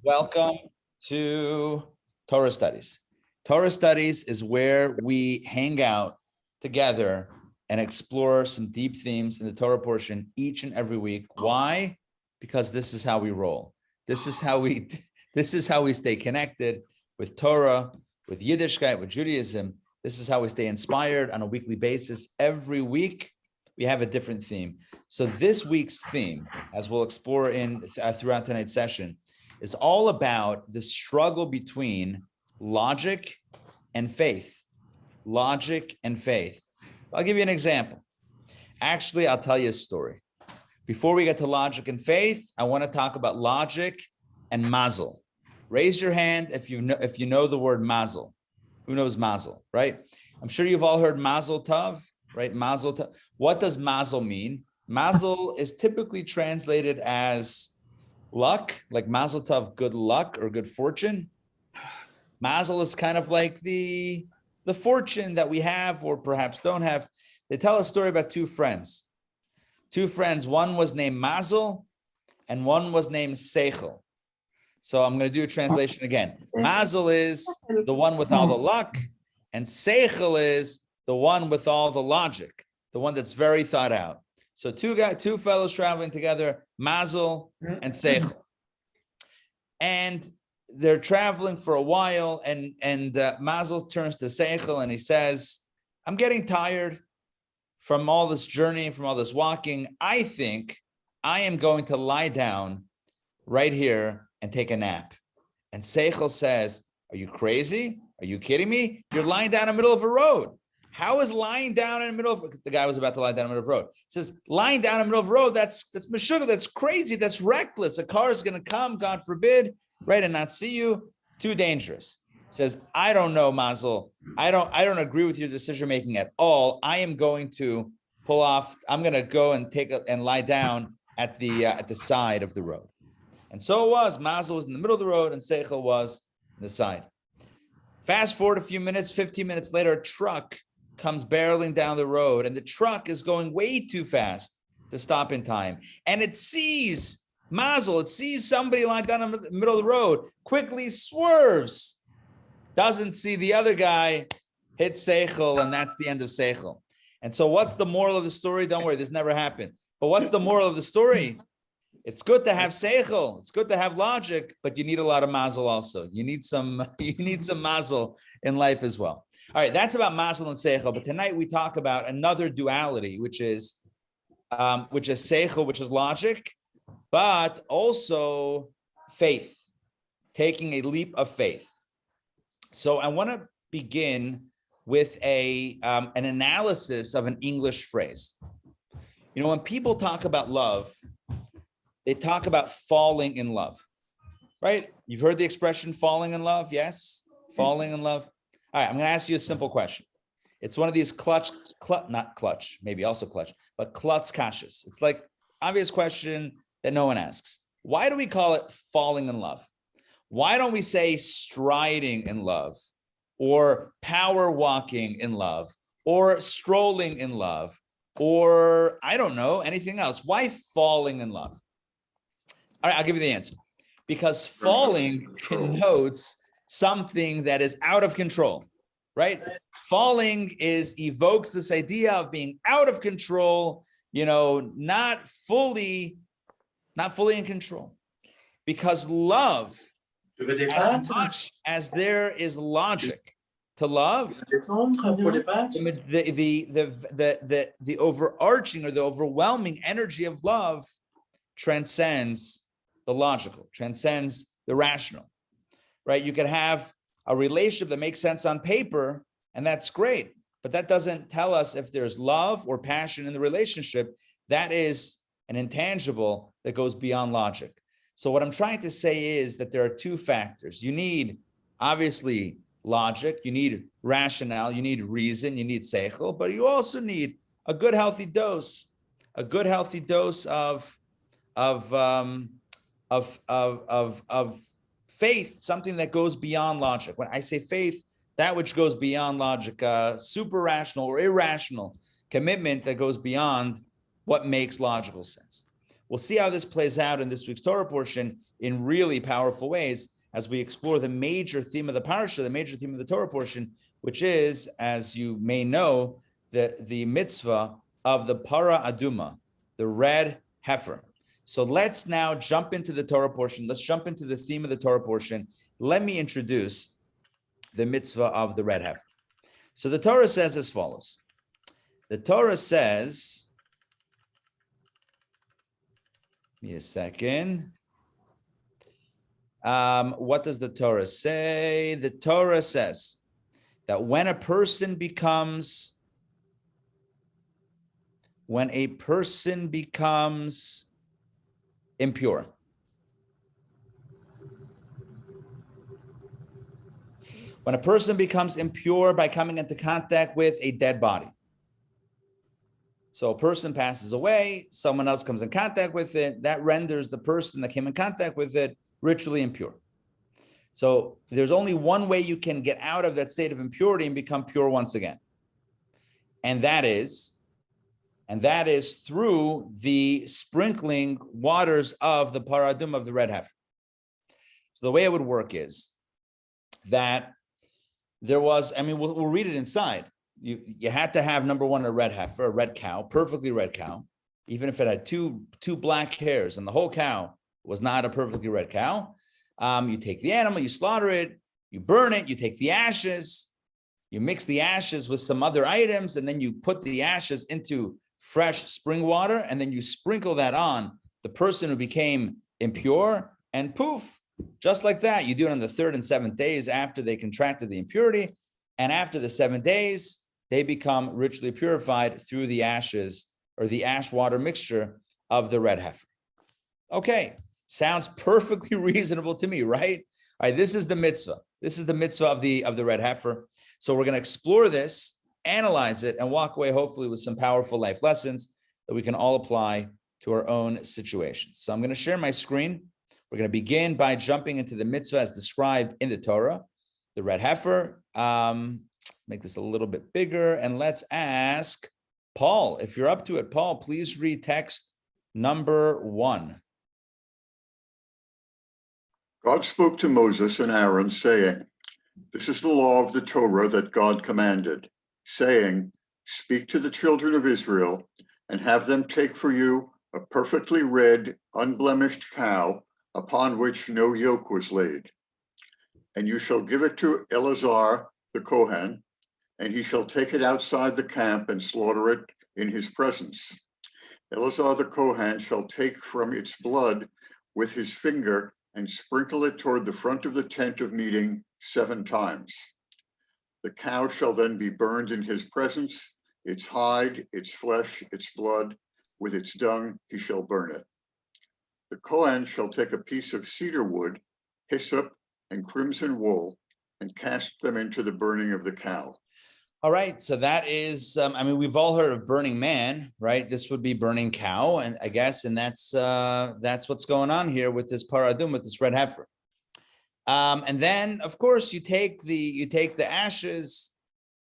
Welcome to Torah Studies. Torah Studies is where we hang out together and explore some deep themes in the Torah portion each and every week. Why? Because this is how we roll. This is how we stay connected with Torah, with Yiddishkeit, with Judaism. This is how we stay inspired on a weekly basis. Every week we have a different theme. So this week's theme, as we'll explore throughout tonight's session, is all about the struggle between logic and faith. Logic and faith. I'll give you an example. Actually, I'll tell you a story. Before we get to logic and faith, I want to talk about logic and mazel. Raise your hand if you know the word mazel. Who knows mazel, right? I'm sure you've all heard mazel tov, right? Mazel tov. What does mazel mean? Mazel is typically translated as luck, like mazel tov, good luck or good fortune. Mazel is kind of like the fortune that we have or perhaps don't have. They tell a story about two friends. One was named Mazel and one was named Seichel. So I'm going to do a translation again. Mazel is the one with all the luck, and Seichel is the one with all the logic, the one that's very thought out. So two fellows traveling together, Mazel and Seichel. And they're traveling for a while, and Mazel turns to Seichel and he says, I'm getting tired from all this journey, from all this walking. I think I am going to lie down right here and take a nap. And Seichel says, are you crazy? Are you kidding me? You're lying down in the middle of a road. How is lying down in the middle of the guy was about to lie down in the middle of the road? He says, lying down in the middle of the road, that's meshuggah, that's crazy, that's reckless. A car is going to come, God forbid, right, and not see you. Too dangerous. He says, I don't know, Mazel. I don't agree with your decision making at all. I am going to pull off. I'm going to go and lie down at the side of the road. And so it was. Mazel was in the middle of the road and Seichel was on the side. Fast forward a few minutes, 15 minutes later, a truck comes barreling down the road, and the truck is going way too fast to stop in time. And it sees Mazel, it sees somebody lying down in the middle of the road, quickly swerves, doesn't see the other guy, hits Seichel, and that's the end of Seichel. And so what's the moral of the story? Don't worry, this never happened. But what's the moral of the story? It's good to have Seichel, it's good to have logic, but you need a lot of Mazel also. You need some Mazel in life as well. All right, that's about Mazel and Seichel. But tonight we talk about another duality, which is Seichel, which is logic, but also faith, taking a leap of faith. So I want to begin with an analysis of an English phrase. You know, when people talk about love, they talk about falling in love, right? You've heard the expression falling in love, yes? Falling in love. All right, I'm going to ask you a simple question. It's one of these not clutch, maybe also clutch, but klutz kashas. It's like obvious question that no one asks. Why do we call it falling in love? Why don't we say striding in love or power walking in love or strolling in love or I don't know, anything else? Why falling in love? All right, I'll give you the answer. Because falling connotes something that is out of control, right? Falling evokes this idea of being out of control, not fully in control. Because love, as much as there is logic to love, the overarching or the overwhelming energy of love transcends the logical, transcends the rational, right? You could have a relationship that makes sense on paper, and that's great, but that doesn't tell us if there's love or passion in the relationship. That is an intangible that goes beyond logic. So what I'm trying to say is that there are two factors. You need, obviously, logic, you need rationale, you need reason, you need seichel, but you also need a good healthy dose of faith, something that goes beyond logic. When I say faith, that which goes beyond logic, super rational or irrational commitment that goes beyond what makes logical sense. We'll see how this plays out in this week's Torah portion in really powerful ways as we explore the major theme of the parasha, the major theme of the Torah portion, which is, as you may know, the mitzvah of the para aduma, the red heifer. So let's now jump into the Torah portion. Let's jump into the theme of the Torah portion. Let me introduce the mitzvah of the red heifer. So the Torah says as follows. The Torah says, give me a second. What does the Torah say? The Torah says that when a person becomes impure, when a person becomes impure by coming into contact with a dead body. So a person passes away, someone else comes in contact with it, that renders the person that came in contact with it ritually impure. So there's only one way you can get out of that state of impurity and become pure once again. And that is through the sprinkling waters of the paradum of the red heifer. So the way it would work is that there was, we'll read it inside. You had to have, number one, a red heifer, a red cow, perfectly red cow, even if it had two black hairs and the whole cow was not a perfectly red cow. You take the animal, you slaughter it, you burn it, you take the ashes, you mix the ashes with some other items, and then you put the ashes into fresh spring water, and then you sprinkle that on the person who became impure, and poof, just like that. You do it on the 3rd and 7th days after they contracted the impurity, and after the 7 days, they become ritually purified through the ashes or the ash water mixture of the red heifer. Okay, sounds perfectly reasonable to me, right? All right, this is the mitzvah. This is the mitzvah of the red heifer. So we're going to explore this, analyze it, and walk away hopefully with some powerful life lessons that we can all apply to our own situations. So I'm going to share my screen. We're going to begin by jumping into the mitzvah as described in the Torah, the red heifer. Make this a little bit bigger, and let's ask Paul, if you're up to it. Paul, please read text number 1. God spoke to Moses and Aaron, saying, "This is the law of the Torah that God commanded, saying, speak to the children of Israel and have them take for you a perfectly red, unblemished cow upon which no yoke was laid. And you shall give it to Eleazar the Kohen, and he shall take it outside the camp and slaughter it in his presence. Eleazar the Kohen shall take from its blood with his finger and sprinkle it toward the front of the tent of meeting 7 times. The cow shall then be burned in his presence, its hide, its flesh, its blood, with its dung he shall burn it. The Kohen shall take a piece of cedar wood, hyssop, and crimson wool, and cast them into the burning of the cow." All right, so that is, we've all heard of burning man, right? This would be burning cow, and I guess, and that's what's going on here with this paradum, with this red heifer. And then, of course, you take the ashes,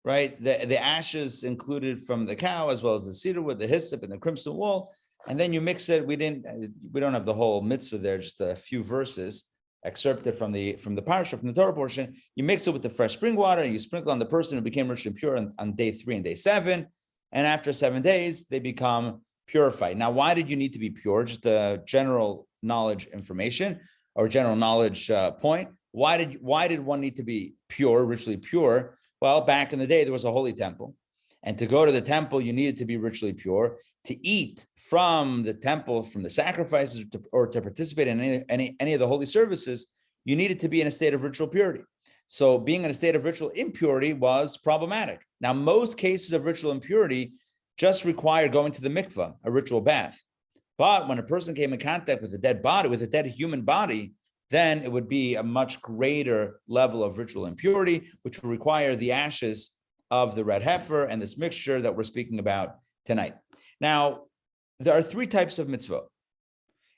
right? The ashes included from the cow, as well as the cedar wood, the hyssop, and the crimson wool, and then you mix it. We don't have the whole mitzvah there, just a few verses excerpted from the parasha, from the Torah portion. You mix it with the fresh spring water, and you sprinkle on the person who became ritually impure on day 3 and day 7, and after 7 days they become purified. Now, why did you need to be pure? Just a general knowledge information or general knowledge point. Why did one need to be pure, ritually pure? Well, back in the day there was a holy temple, and to go to the temple you needed to be ritually pure. To eat from the temple, from the sacrifices, or to participate in any of the holy services, you needed to be in a state of ritual purity. So being in a state of ritual impurity was problematic. Now, most cases of ritual impurity just require going to the mikvah, a ritual bath. But when a person came in contact with a dead body, with a dead human body, then it would be a much greater level of ritual impurity, which would require the ashes of the red heifer and this mixture that we're speaking about tonight. Now, there are 3 types of mitzvot.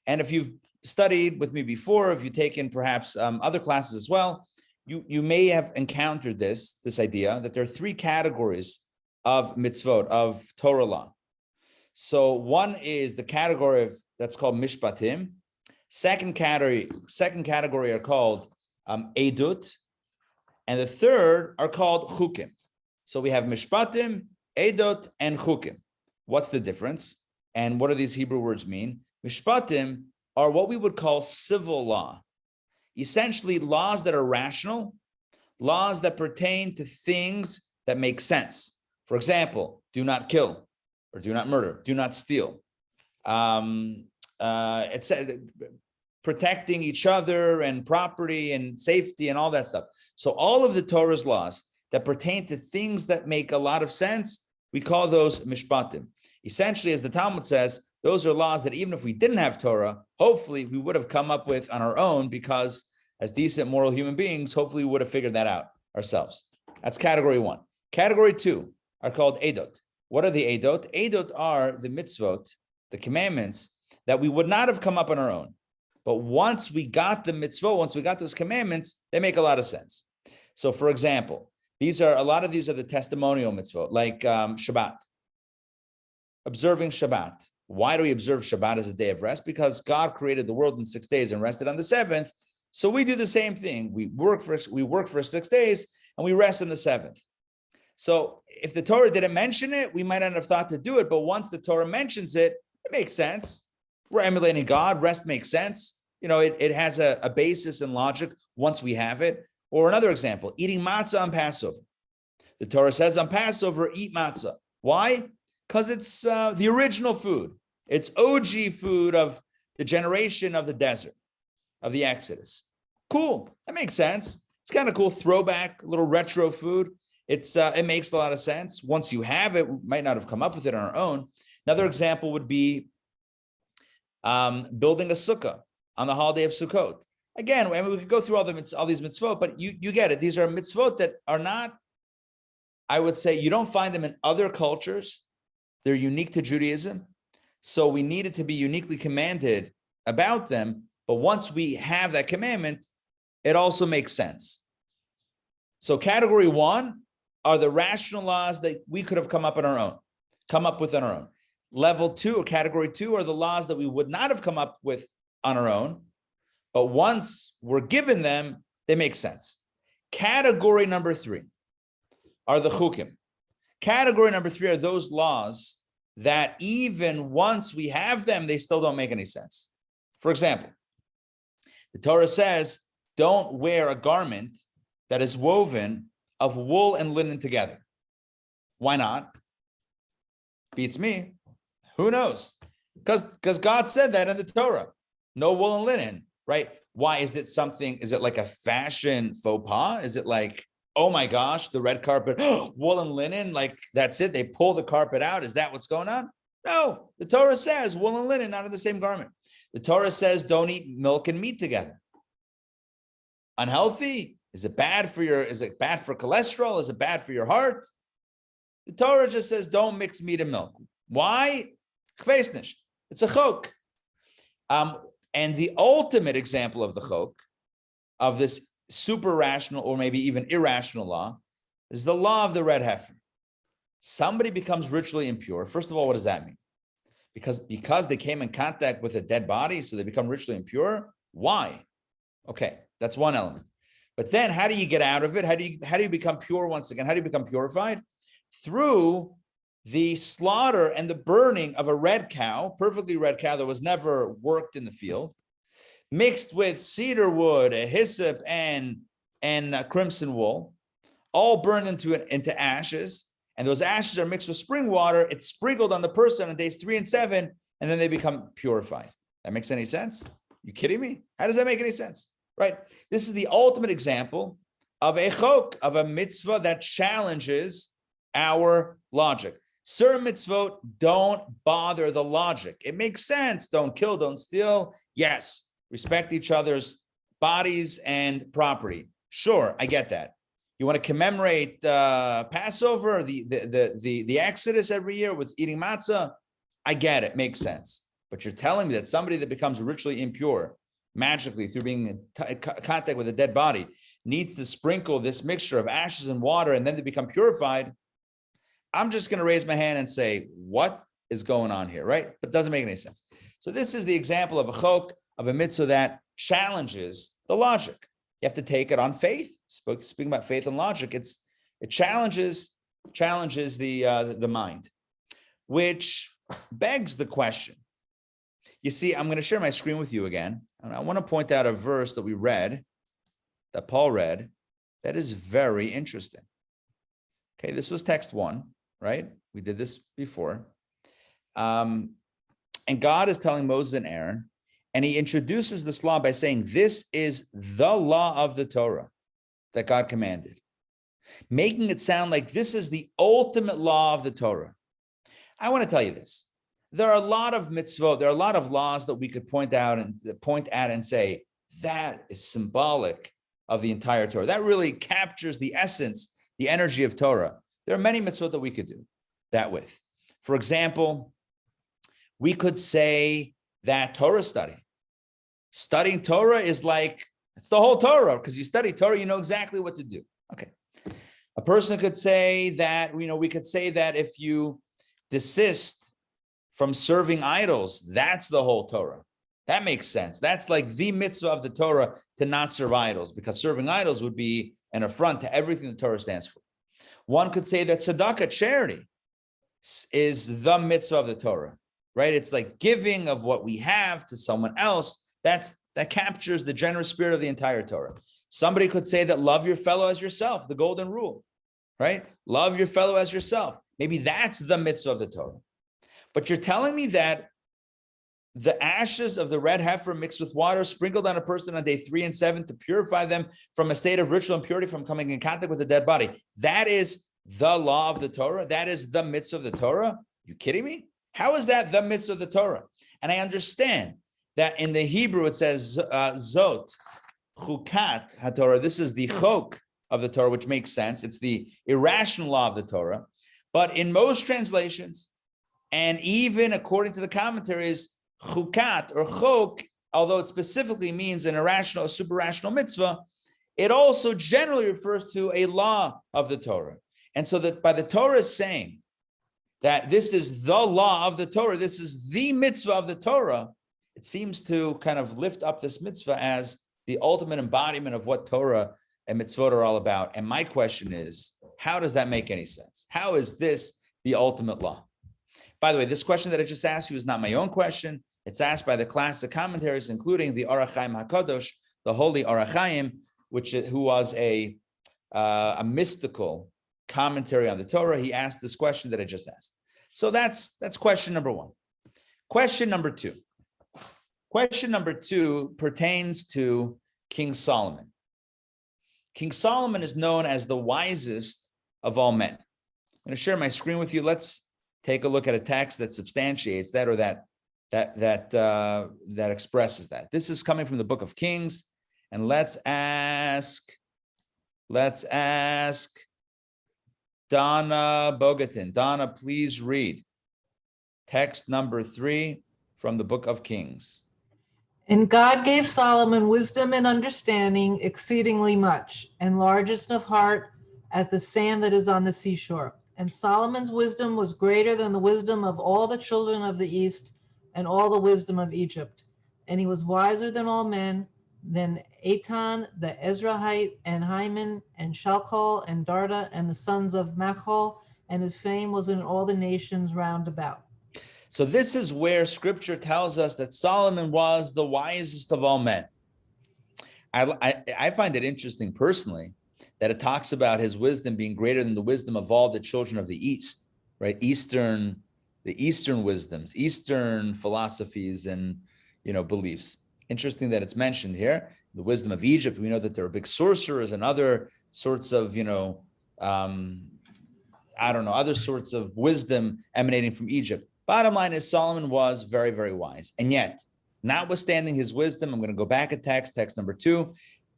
And if you've studied with me before, if you've taken perhaps other classes as well, you may have encountered this idea that there are 3 categories of mitzvot, of Torah law. So one is the category of that's called mishpatim. Second category are called edut, and the third are called chukim. So we have mishpatim, edut, and chukim. What's the difference? And what do these Hebrew words mean? Mishpatim are what we would call civil law, essentially laws that are rational, laws that pertain to things that make sense. For example, do not kill, or do not murder, do not steal. It's protecting each other and property and safety and all that stuff. So all of the Torah's laws that pertain to things that make a lot of sense, we call those mishpatim. Essentially, as the Talmud says, those are laws that even if we didn't have Torah, hopefully we would have come up with on our own, because as decent moral human beings, hopefully we would have figured that out ourselves. That's category one. Category two are called edot. What are the edot? Edot are the mitzvot, the commandments that we would not have come up on our own. But once we got the mitzvot, once we got those commandments, they make a lot of sense. So for example, a lot of these are the testimonial mitzvot, like Shabbat. Observing Shabbat. Why do we observe Shabbat as a day of rest? Because God created the world in 6 days and rested on the seventh. So we do the same thing. We work for 6 days and we rest on the seventh. So if the Torah didn't mention it, we might not have thought to do it. But once the Torah mentions it, it makes sense. We're emulating God. Rest makes sense. It has a basis in logic once we have it. Or another example, eating matzah on Passover. The Torah says on Passover, eat matzah. Why? Because it's the original food. It's OG food of the generation of the desert, of the Exodus. Cool. That makes sense. It's kind of cool. Throwback, a little retro food. It makes a lot of sense. Once you have it, we might not have come up with it on our own. Another example would be building a sukkah on the holiday of Sukkot. Again, we could go through all these mitzvot, but you get it. These are mitzvot that are not, I would say, you don't find them in other cultures. They're unique to Judaism. So we needed to be uniquely commanded about them. But once we have that commandment, it also makes sense. So category one are the rational laws that we could have come up with on our own. Level two, or category two, are the laws that we would not have come up with on our own. But once we're given them, they make sense. Category number three are the chukim. Category number three are those laws that even once we have them, they still don't make any sense. For example, the Torah says, don't wear a garment that is woven of wool and linen together. Why not? Beats me. Who knows? Because God said that in the Torah. No wool and linen, right? Why? Is it like a fashion faux pas? Is it like, oh my gosh, the red carpet, wool and linen, like that's it? They pull the carpet out. Is that what's going on? No, the Torah says wool and linen, not in the same garment. The Torah says don't eat milk and meat together. Unhealthy? Is it bad for cholesterol? Is it bad for your heart? The Torah just says don't mix meat and milk. Why? It's a chok. And the ultimate example of the chok, of this super rational or maybe even irrational law, is the law of the red heifer. Somebody becomes ritually impure. First of all, what does that mean? Because they came in contact with a dead body, so they become ritually impure? Why? Okay, that's one element. But then how do you get out of it? How do you become pure once again? How do you become purified? Through the slaughter and the burning of a red cow, perfectly red cow that was never worked in the field, mixed with cedar wood, a hyssop, and crimson wool, all burned into ashes. And those ashes are mixed with spring water. It's sprinkled on the person on days 3 and 7, and then they become purified. That makes any sense? You kidding me? How does that make any sense? Right? This is the ultimate example of a chok, of a mitzvah that challenges our logic. Certain mitzvot don't bother the logic. It makes sense. Don't kill, don't steal. Yes. Respect each other's bodies and property. Sure, I get that. You want to commemorate Passover, the Exodus every year with eating matzah? I get it. Makes sense. But you're telling me that somebody that becomes ritually impure magically through being in contact with a dead body needs to sprinkle this mixture of ashes and water and then they become purified? I'm just going to raise my hand and say, what is going on here, right? But it doesn't make any sense. So this is the example of a chok, of a mitzvah that challenges the logic. You have to take it on faith. Speaking about faith and logic, it challenges the mind, which begs the question. You see, I'm going to share my screen with you again, and I want to point out a verse that we read, that Paul read, that is very interesting. Okay, this was text 1, right? We did this before. And God is telling Moses and Aaron, and he introduces this law by saying, this is the law of the Torah that God commanded, making it sound like this is the ultimate law of the Torah. I want to tell you this. There are a lot of mitzvot, there are a lot of laws that we could point at and say, that is symbolic of the entire Torah. That really captures the essence, the energy of Torah. There are many mitzvot that we could do that with. For example, we could say that Torah studying Torah is like, it's the whole Torah, because you study Torah, you know exactly what to do. Okay. A person could say that, we could say that if you desist from serving idols, that's the whole Torah. That makes sense. That's like the mitzvah of the Torah, to not serve idols, because serving idols would be an affront to everything the Torah stands for. One could say that tzedakah, charity, is the mitzvah of the Torah, right? It's like giving of what we have to someone else. That captures the generous spirit of the entire Torah. Somebody could say that love your fellow as yourself, the golden rule, right? Love your fellow as yourself. Maybe that's the mitzvah of the Torah. But you're telling me that the ashes of the red heifer mixed with water sprinkled on a person on day 3 and 7 to purify them from a state of ritual impurity from coming in contact with a dead body, that is the law of the Torah? That is the mitzvah of the Torah? You kidding me? How is that the mitzvah of the Torah? And I understand that in the Hebrew it says zot, chukat haTorah. This is the chok of the Torah, which makes sense. It's the irrational law of the Torah. But in most translations, and even according to the commentaries, chukat or chok, although it specifically means an irrational, a super rational mitzvah, it also generally refers to a law of the Torah. And so that by the Torah saying that this is the law of the Torah, this is the mitzvah of the Torah, it seems to kind of lift up this mitzvah as the ultimate embodiment of what Torah and mitzvot are all about. And my question is, how does that make any sense? How is this the ultimate law? By the way, this question that I just asked you is not my own question. It's asked by the classic commentaries, including the Orach Chaim HaKadosh, the holy Orach Chaim, who was a mystical commentary on the Torah. He asked this question that I just asked. So that's question number 1. Question number 2. Question number 2 pertains to King Solomon. King Solomon is known as the wisest of all men. I'm going to share my screen with you. Let's take a look at a text that substantiates that, or that expresses that. This is coming from the book of Kings, and let's ask Donna Bogatin. Donna, please read text number 3 from the book of Kings. And God gave Solomon wisdom and understanding exceedingly much, and largest of heart as the sand that is on the seashore. And Solomon's wisdom was greater than the wisdom of all the children of the East and all the wisdom of Egypt. And he was wiser than all men, than Etan, the Ezrahite, and Hyman, and Shalcol, and Darda, and the sons of Machol, and his fame was in all the nations round about. So this is where scripture tells us that Solomon was the wisest of all men. I find it interesting personally that it talks about his wisdom being greater than the wisdom of all the children of the East, right? The Eastern wisdoms, Eastern philosophies and, beliefs. Interesting that it's mentioned here. The wisdom of Egypt, we know that there are big sorcerers and other sorts of, other sorts of wisdom emanating from Egypt. Bottom line is Solomon was very, very wise. And yet, notwithstanding his wisdom, I'm going to go back a text number 2.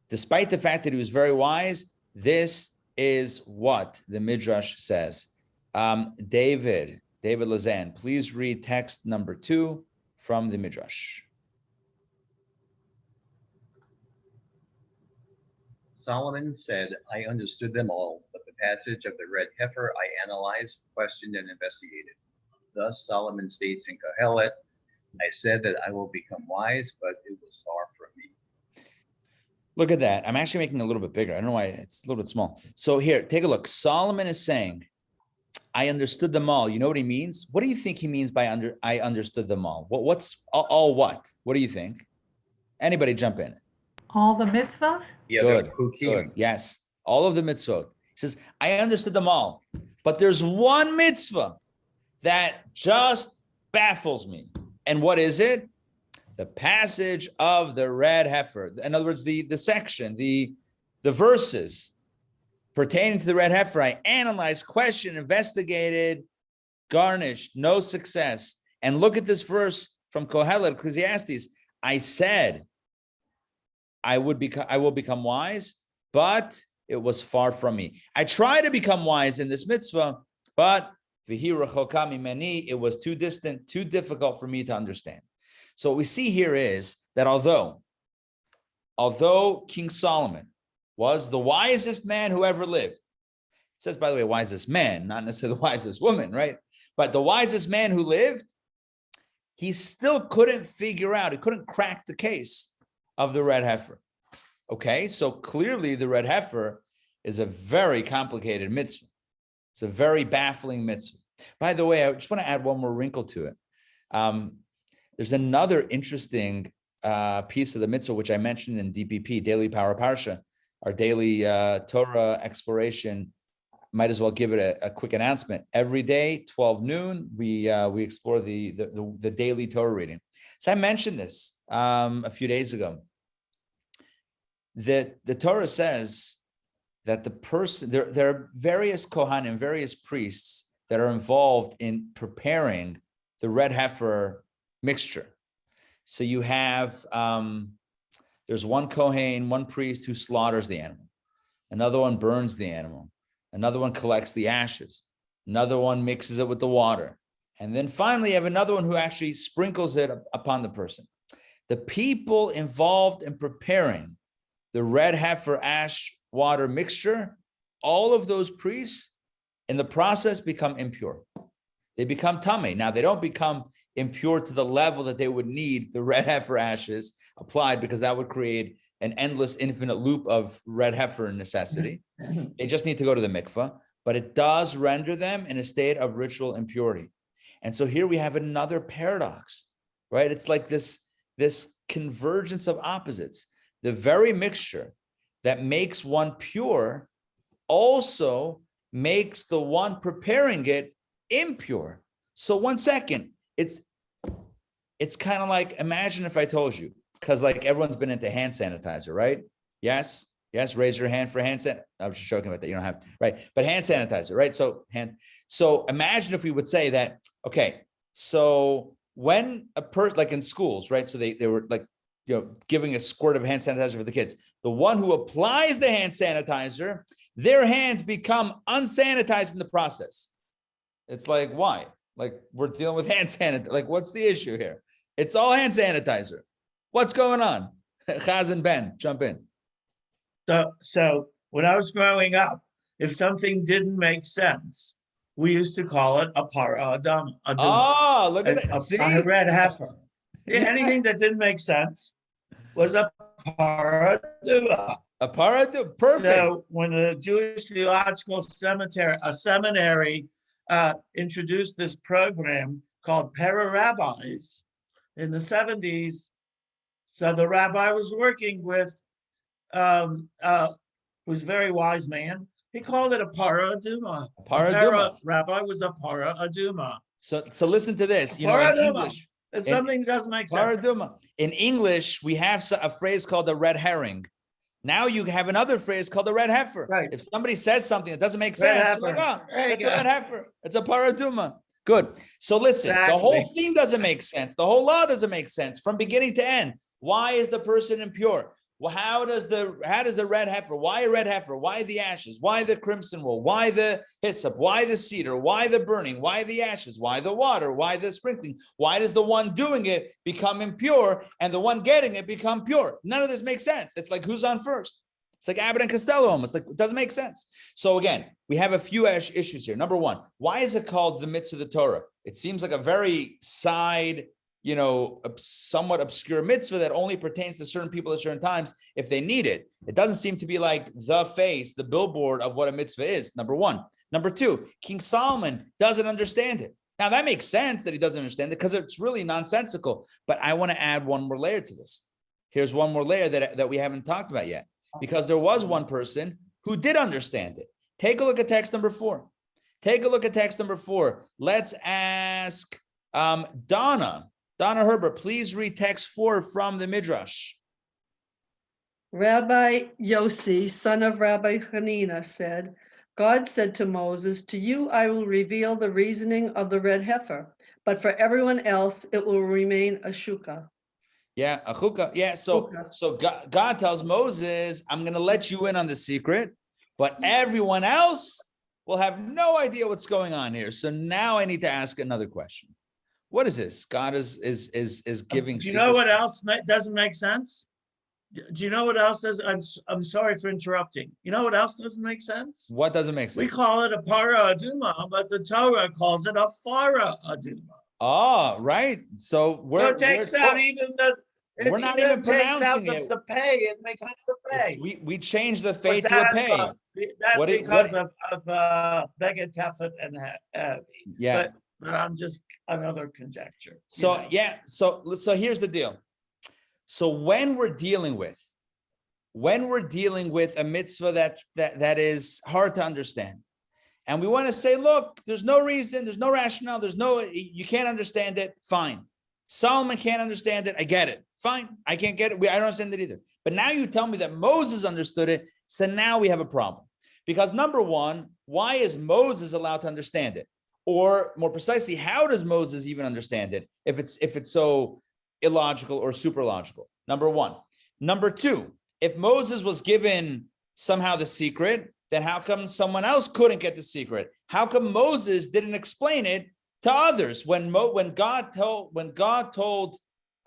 Despite the fact that he was very wise, this is what the Midrash says. David Lazan, please read text number 2 from the Midrash. Solomon said, I understood them all, but the passage of the red heifer I analyzed, questioned, and investigated. Thus Solomon states in Kohelet, I said that I will become wise, but it was far from me. Look at that. I'm actually making it a little bit bigger. I don't know why it's a little bit small. So here, take a look. Solomon is saying, I understood them all. You know what he means? What do you think he means by I understood them all? What's all what? What do you think? Anybody jump in? All the mitzvahs? Yeah, Good, the good. Yes, all of the mitzvot. He says, I understood them all, but there's one mitzvah that just baffles me. And what is it? The passage of the red heifer. In other words, the section, the verses pertaining to the red heifer. I analyzed, questioned, investigated, garnished, no success. And look at this verse from Kohelet, Ecclesiastes. I said, I will become wise, but it was far from me. I tried to become wise in this mitzvah, but it was too distant, too difficult for me to understand. So what we see here is that although King Solomon was the wisest man who ever lived, it says, by the way, wisest man, not necessarily the wisest woman, right? But the wisest man who lived, he still couldn't figure out, he couldn't crack the case of the red heifer. Okay, so clearly the red heifer is a very complicated mitzvah. It's a very baffling mitzvah. By the way, I just want to add one more wrinkle to it. There's another interesting piece of the mitzvah, which I mentioned in DPP, Daily Power Parsha, our daily Torah exploration. Might as well give it a quick announcement. Every day, 12 noon, we explore the daily Torah reading. So I mentioned this a few days ago. That the Torah says that the person, there are various Kohanim, various priests that are involved in preparing the red heifer mixture. So you have, there's one Kohen, one priest who slaughters the animal. Another one burns the animal. Another one collects the ashes. Another one mixes it with the water. And then finally, you have another one who actually sprinkles it upon the person. The people involved in preparing the red heifer ash water mixture, all of those priests in the process become impure. They become tamei. Now, they don't become impure to the level that they would need the red heifer ashes applied, because that would create an endless, infinite loop of red heifer necessity. They just need to go to the mikvah, but it does render them in a state of ritual impurity. And so here we have another paradox, right? It's like this convergence of opposites. The very mixture that makes one pure also makes the one preparing it impure. So 1 second, it's kind of like, imagine if I told you, because like everyone's been into hand sanitizer, right? Yes, raise your hand for hand sanitizer. I was just joking about that. You don't have, right? But hand sanitizer, right? So imagine if we would say that, okay, so when a person, like in schools, right? So they were like, giving a squirt of hand sanitizer for the kids. The one who applies the hand sanitizer, their hands become unsanitized in the process. It's like, why? Like, we're dealing with hand sanitizer. Like, what's the issue here? It's all hand sanitizer. What's going on? Chaz and Ben, jump in. So when I was growing up, if something didn't make sense, we used to call it a para adama. Oh, look at that. See? A red heifer. Yeah, anything that didn't make sense was a para aduma. A para aduma, perfect. So when the Jewish Theological Seminary introduced this program called Para Rabbis in the 70s, so the rabbi was working with, was a very wise man. He called it a para aduma. A para aduma. Rabbi was a para aduma. So listen to this. In English, it's something that doesn't make sense. Para aduma. In English, we have a phrase called a red herring. Now you have another phrase called a red heifer. Right. If somebody says something that doesn't make sense, like, oh, it's a red heifer. It's a para aduma. Good. So listen, The whole thing doesn't make sense. The whole law doesn't make sense from beginning to end. Why is the person impure? Well, how does the red heifer? Why a red heifer? Why the ashes? Why the crimson wool? Why the hyssop? Why the cedar? Why the burning? Why the ashes? Why the water? Why the sprinkling? Why does the one doing it become impure and the one getting it become pure? None of this makes sense. It's like, who's on first? It's like Abbott and Costello almost. Like, it doesn't make sense. So again, we have a few issues here. Number one, why is it called the mitzvah of the Torah? It seems like a very side somewhat obscure mitzvah that only pertains to certain people at certain times if they need it. It doesn't seem to be like the face, the billboard of what a mitzvah is, number one. Number two, King Solomon doesn't understand it. Now, that makes sense that he doesn't understand it because it's really nonsensical. But I want to add one more layer to this. Here's one more layer that we haven't talked about yet, because there was one person who did understand it. Take a look at text number 4. Take a look at text number 4. Let's ask Donna Herbert, please read text 4 from the Midrash. Rabbi Yossi, son of Rabbi Hanina, said, God said to Moses, to you I will reveal the reasoning of the red heifer, but for everyone else it will remain a shukah. Yeah, a chukah. Yeah, so God tells Moses, I'm going to let you in on the secret, but everyone else will have no idea what's going on here. So now I need to ask another question. What is this? God is giving. Do you know what else doesn't make sense? Do you know what else does? I'm sorry for interrupting. You know what else doesn't make sense? What doesn't make sense? We call it a para aduma, but the Torah calls it a fara aduma. Oh, right. So it takes out even the. We're not even pronouncing it. The pay, it becomes a pay. We changed the pay to a pay. That's because of Beged Kafet and yeah. But I'm just another conjecture. So so here's the deal. So when we're dealing with a mitzvah that is hard to understand, and we want to say, look, there's no reason, there's no rationale, you can't understand it, fine. Solomon can't understand it, I get it. Fine, I can't get it. I don't understand it either. But now you tell me that Moses understood it, so now we have a problem. Because number one, why is Moses allowed to understand it? Or more precisely, how does Moses even understand it if it's so illogical or super logical? Number one. Number two, if Moses was given somehow the secret, then how come someone else couldn't get the secret? How come Moses didn't explain it to others when God told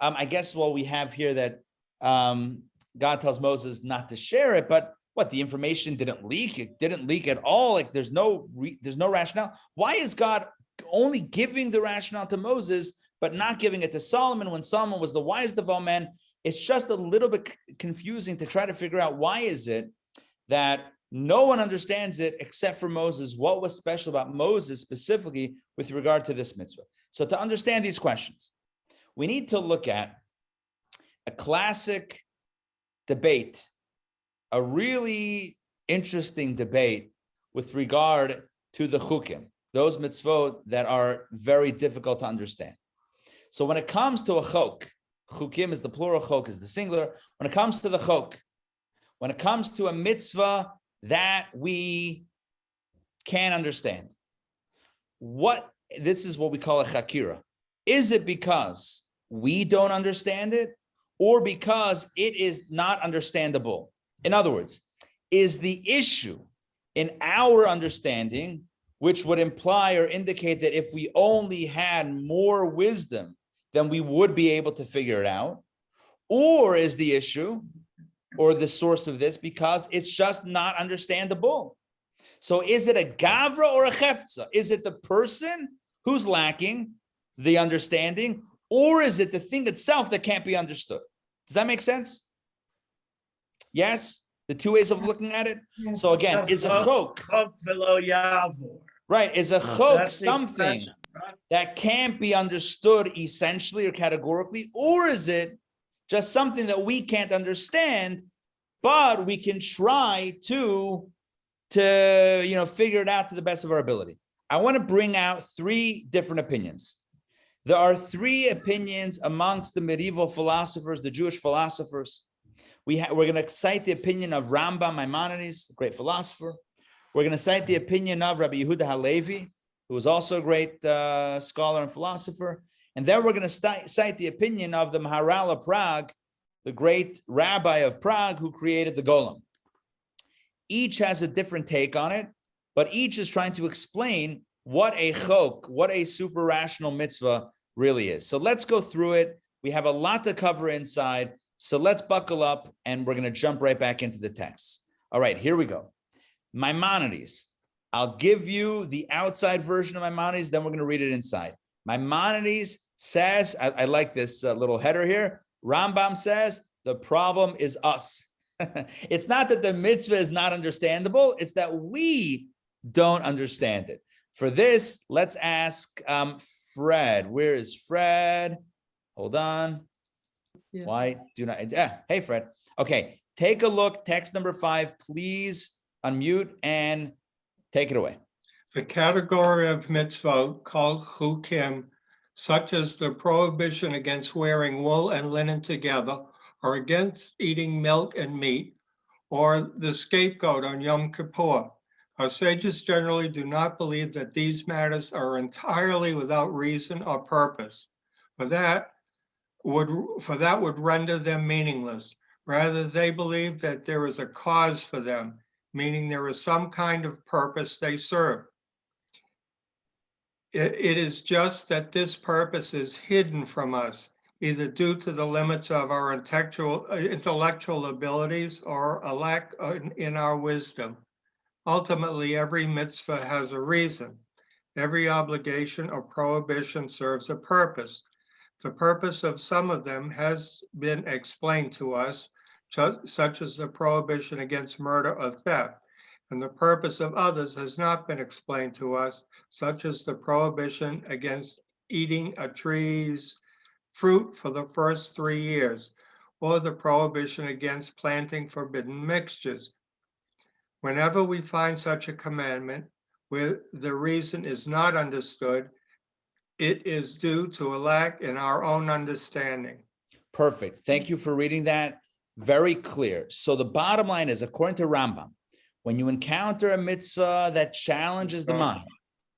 I guess we have here that God tells Moses not to share it, but the information didn't leak? It didn't leak at all. Like there's no rationale. Why is God only giving the rationale to Moses, but not giving it to Solomon when Solomon was the wisest of all men? It's just a little bit confusing to try to figure out why is it that no one understands it except for Moses. What was special about Moses specifically with regard to this mitzvah? So to understand these questions, we need to look at a classic debate, a really interesting debate with regard to the chukim, those mitzvot that are very difficult to understand. So when it comes to a chok, chukim is the plural, chok is the singular. When it comes to the chok, when it comes to a mitzvah that we can't understand, this is what we call a chakira. Is it because we don't understand it, or because it is not understandable? In other words, is the issue in our understanding, which would imply or indicate that if we only had more wisdom, then we would be able to figure it out? Or is the issue or the source of this because it's just not understandable? So is it a gavra or a cheftza? Is it the person who's lacking the understanding, or is it the thing itself that can't be understood? Does that make sense? Yes? The two ways of looking at it? So again, is a chok, right, is a chok something that can't be understood essentially or categorically, or is it just something that we can't understand, but we can try to figure it out to the best of our ability? I want to bring out 3 different opinions. There are 3 opinions amongst the medieval philosophers, the Jewish philosophers. We're going to cite the opinion of Rambam Maimonides, a great philosopher. We're going to cite the opinion of Rabbi Yehuda Halevi, who was also a great scholar and philosopher. And then we're going to cite the opinion of the Maharal of Prague, the great rabbi of Prague who created the Golem. Each has a different take on it, but each is trying to explain what a chok, what a super rational mitzvah really is. So let's go through it. We have a lot to cover inside. So let's buckle up and we're going to jump right back into the text. All right, here we go. Maimonides. I'll give you the outside version of Maimonides, then we're going to read it inside. Maimonides says, I like this little header here. Rambam says, the problem is us. It's not that the mitzvah is not understandable. It's that we don't understand it. For this, let's ask Fred. Where is Fred? Hold on. Yeah. Why do not? Hey, Fred. Okay, take a look. Text number 5. Please unmute and take it away. The category of mitzvot called chukim, such as the prohibition against wearing wool and linen together, or against eating milk and meat, or the scapegoat on Yom Kippur. Our sages generally do not believe that these matters are entirely without reason or purpose, for that would render them meaningless. Rather, they believe that there is a cause for them, meaning there is some kind of purpose they serve. It is just that this purpose is hidden from us, either due to the limits of our intellectual abilities or a lack in our wisdom. Ultimately, every mitzvah has a reason. Every obligation or prohibition serves a purpose. The purpose of some of them has been explained to us, such as the prohibition against murder or theft, and the purpose of others has not been explained to us, such as the prohibition against eating a tree's fruit for the first 3 years, or the prohibition against planting forbidden mixtures. Whenever we find such a commandment where the reason is not understood, it is due to a lack in our own understanding. Perfect. Thank you for reading that. Very clear. So the bottom line is, according to Rambam, when you encounter a mitzvah that challenges the mind,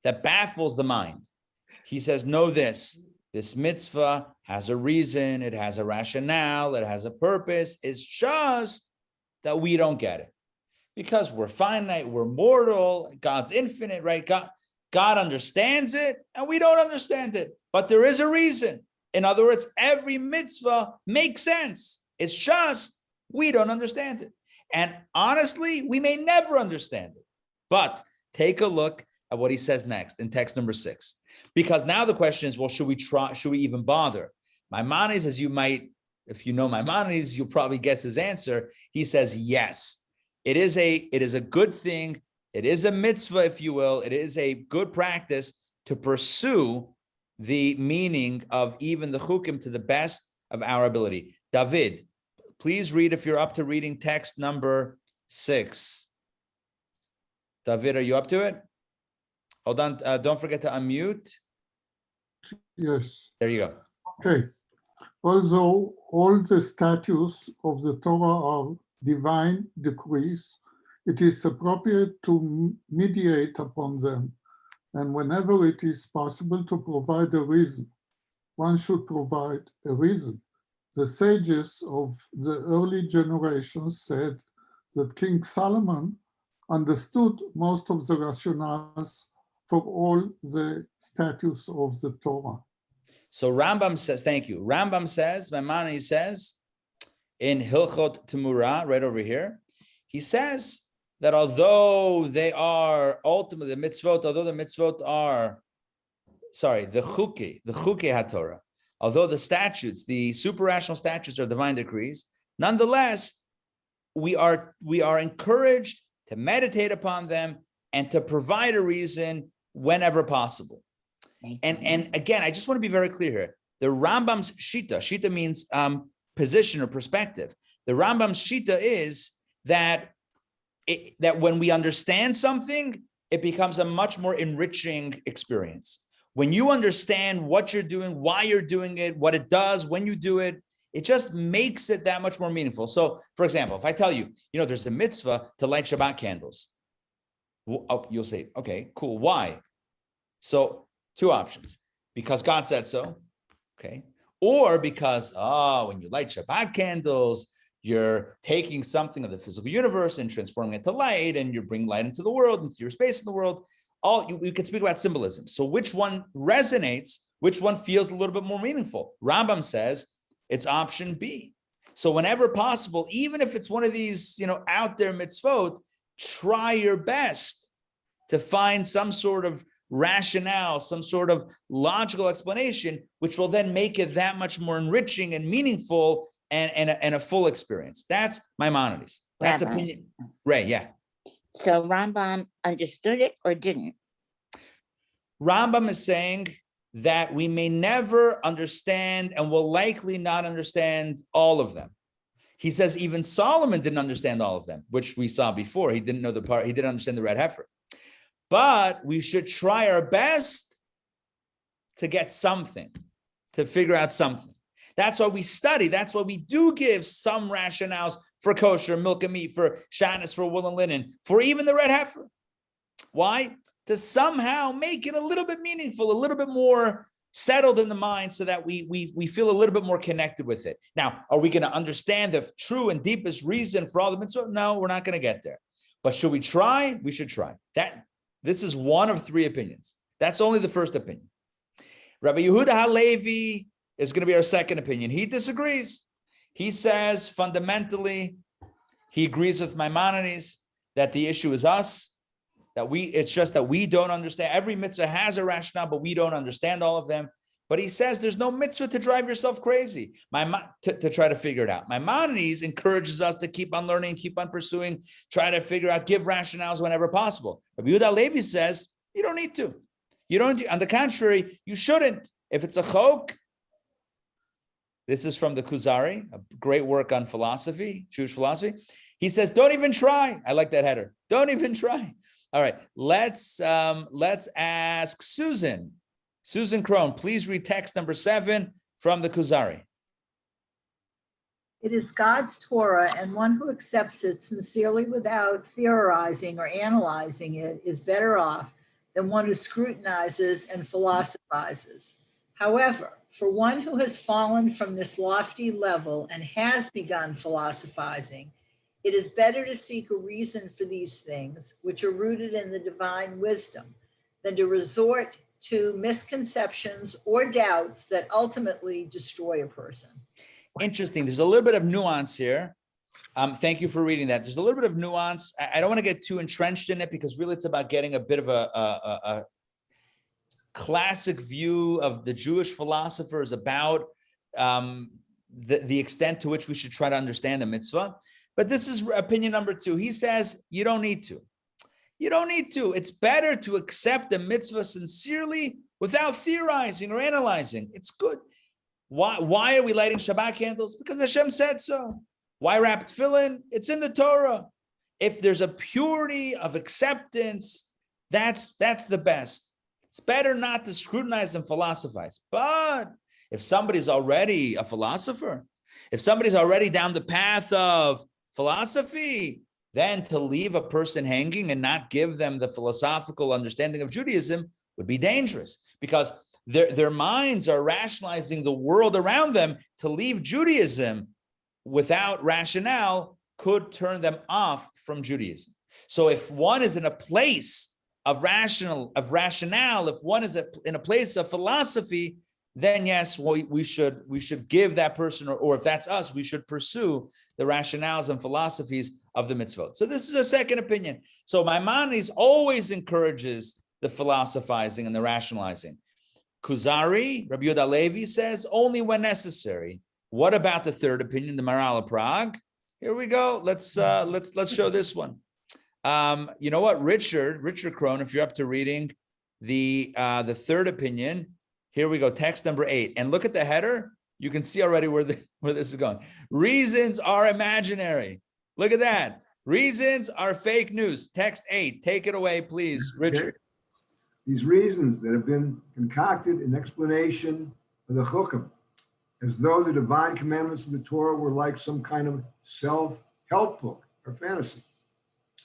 that baffles the mind, he says, know this mitzvah has a reason, it has a rationale, it has a purpose. It's just that we don't get it. Because we're finite, we're mortal, God's infinite, right? God understands it, and we don't understand it. But there is a reason. In other words, every mitzvah makes sense. It's just we don't understand it. And honestly, we may never understand it. But take a look at what he says next in text number 6. Because now the question is, well, should we even bother? Maimonides, as you might, if you know Maimonides, you'll probably guess his answer. He says, yes, it is a good thing. It is a mitzvah, if you will. It is a good practice to pursue the meaning of even the chukim to the best of our ability. David, please read if you're up to reading text number 6. David, are you up to it? Hold on. Don't forget to unmute. Yes. There you go. Okay. Although all the statutes of the Torah are divine decrees, it is appropriate to mediate upon them, and whenever it is possible to provide a reason, one should provide a reason. The sages of the early generations said that King Solomon understood most of the rationales for all the statutes of the Torah. So Rambam says, thank you. Rambam says, Maimonides says, in Hilchot Temurah, right over here, he says that although they are ultimately the mitzvot, the chukei HaTorah, although the statutes, the super-rational statutes are divine decrees, nonetheless, we are encouraged to meditate upon them and to provide a reason whenever possible. And again, I just want to be very clear here. The Rambam's shita means position or perspective. The Rambam's shita is that when we understand something, it becomes a much more enriching experience. When you understand what you're doing, why you're doing it, what it does, when you do it, it just makes it that much more meaningful. So, for example, if I tell you, there's a mitzvah to light Shabbat candles, you'll say, okay, cool. Why? So, 2 options. Because God said so, okay? Or because, when you light Shabbat candles, you're taking something of the physical universe and transforming it to light, and you're bringing light into the world, into your space in the world. You can speak about symbolism. So which one resonates? Which one feels a little bit more meaningful? Rambam says it's option B. So whenever possible, even if it's one of these, out there mitzvot, try your best to find some sort of rationale, some sort of logical explanation, which will then make it that much more enriching and meaningful and a full experience. That's Maimonides. That's Rabbi. opinion. Ray, yeah. So Rambam understood it or didn't? Rambam is saying that we may never understand and will likely not understand all of them. He says even Solomon didn't understand all of them, which we saw before. He didn't know the part, he didn't understand the red heifer. But we should try our best to get something, to figure out something. That's why we study. That's why we do give some rationales for kosher, milk and meat, for shatnez, for wool and linen, for even the red heifer. Why? To somehow make it a little bit meaningful, a little bit more settled in the mind so that we feel a little bit more connected with it. Now, are we going to understand the true and deepest reason for all the mitzvot? No, we're not going to get there. But should we try? We should try. This is one of three opinions. That's only the first opinion. Rabbi Yehuda HaLevi is going to be our second opinion. He disagrees. He says fundamentally, he agrees with Maimonides that the issue is us, it's just that we don't understand. Every mitzvah has a rationale, but we don't understand all of them. But he says there's no mitzvah to drive yourself crazy, to try to figure it out. Maimonides encourages us to keep on learning, keep on pursuing, try to figure out, give rationales whenever possible. Rabbi Yehuda HaLevi says you don't need to. You don't. On the contrary, you shouldn't. If it's a chok, this is from the Kuzari, a great work on philosophy, Jewish philosophy. He says, don't even try. I like that header. Don't even try. All right, let's ask Susan. Susan Crone, please read text number 7 from the Kuzari. It is God's Torah, and one who accepts it sincerely without theorizing or analyzing it is better off than one who scrutinizes and philosophizes. However, for one who has fallen from this lofty level and has begun philosophizing, it is better to seek a reason for these things, which are rooted in the divine wisdom, than to resort to misconceptions or doubts that ultimately destroy a person. Interesting. There's a little bit of nuance here. Thank you for reading that. There's a little bit of nuance. I don't want to get too entrenched in it because really it's about getting a bit of a classic view of the Jewish philosophers about the extent to which we should try to understand the mitzvah. But this is opinion number 2. He says, you don't need to. You don't need to. It's better to accept the mitzvah sincerely without theorizing or analyzing. It's good. Why are we lighting Shabbat candles? Because Hashem said so. Why wrap tefillin? It's in the Torah. If there's a purity of acceptance, that's the best. It's better not to scrutinize and philosophize. But if somebody's already a philosopher, if somebody's already down the path of philosophy, then to leave a person hanging and not give them the philosophical understanding of Judaism would be dangerous because their minds are rationalizing the world around them. To leave Judaism without rationale could turn them off from Judaism. So if one is in a place of rationale, if one is in a place of philosophy, then yes, we should give that person, or if that's us, we should pursue the rationales and philosophies of the mitzvot. So this is a second opinion. So Maimonides always encourages the philosophizing and the rationalizing. Kuzari, Rabbi Yehuda HaLevi says only when necessary. What about the third opinion, the Maharal of Prague? Here we go. Let's show this one. You know what, Richard Crone, if you're up to reading the third opinion. Here we go, text number 8. And look at the header. You can see already where this is going. Reasons are imaginary. Look at that. Reasons are fake news. Text 8. Take it away, please, Richard. These reasons that have been concocted in explanation of the Chukim, as though the divine commandments of the Torah were like some kind of self-help book or fantasy.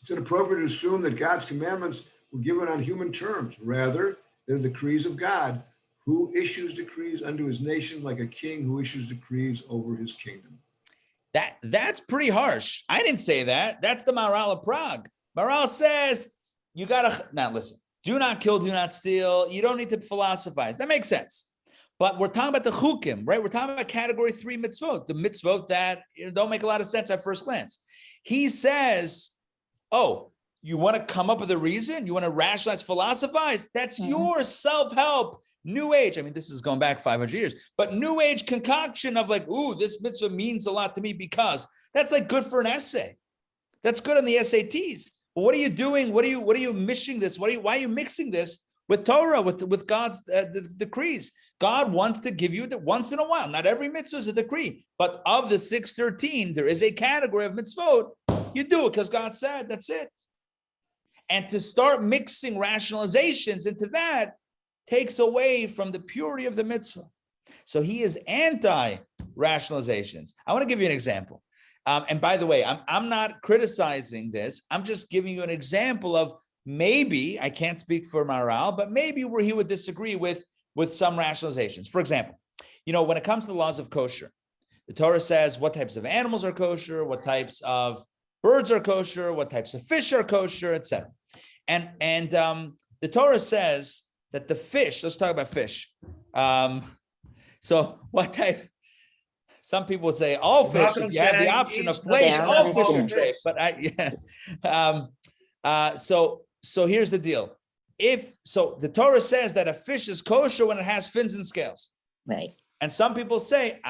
It's inappropriate to assume that God's commandments were given on human terms. Rather, they're the decrees of God, who issues decrees unto his nation like a king who issues decrees over his kingdom. That's pretty harsh. I didn't say that. That's the Maharal of Prague. Maharal says, you gotta, now listen, do not kill, do not steal. You don't need to philosophize. That makes sense. But we're talking about the chukim, right? We're talking about category 3 mitzvot, the mitzvot that don't make a lot of sense at first glance. He says, oh, You want to come up with a reason? You want to rationalize, philosophize? That's your self-help, New Age. I mean, this is going back 500 years, but New Age concoction of like, ooh, this mitzvah means a lot to me because that's like good for an essay. That's good on the SATs. But what are you doing? What are you mixing this? Why are you mixing this with Torah, with God's decrees? God wants to give you that once in a while. Not every mitzvah is a decree, but of the 613, there is a category of mitzvot. You do it because God said, that's it. And to start mixing rationalizations into that takes away from the purity of the mitzvah. So he is anti-rationalizations. I want to give you an example. And by the way, I'm not criticizing this. I'm just giving you an example of maybe, I can't speak for Maharal, but maybe where he would disagree with some rationalizations. For example, when it comes to the laws of kosher, the Torah says what types of animals are kosher, what types of birds are kosher, what types of fish are kosher, etc. And the Torah says that the fish, let's talk about fish. So what type? Some people would say all fish, if you have the option of flesh, all fish are treif. But so here's the deal. So the Torah says that a fish is kosher when it has fins and scales. Right. And some people say,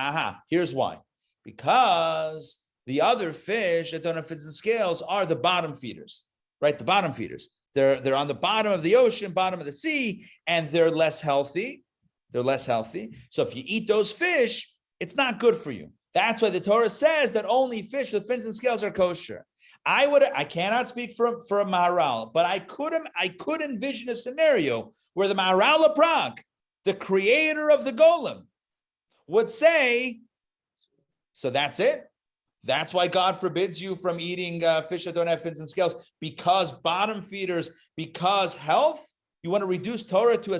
here's why. Because the other fish that don't have fins and scales are the bottom feeders, right? The bottom feeders. They're on the bottom of the ocean, bottom of the sea, and they're less healthy. They're less healthy. So if you eat those fish, it's not good for you. That's why the Torah says that only fish with fins and scales are kosher. I cannot speak for a Maharal, but I could envision a scenario where the Maharal of Prague, the creator of the golem, would say, so that's it. That's why God forbids you from eating fish that don't have fins and scales, because bottom feeders, because health. You want to reduce Torah to a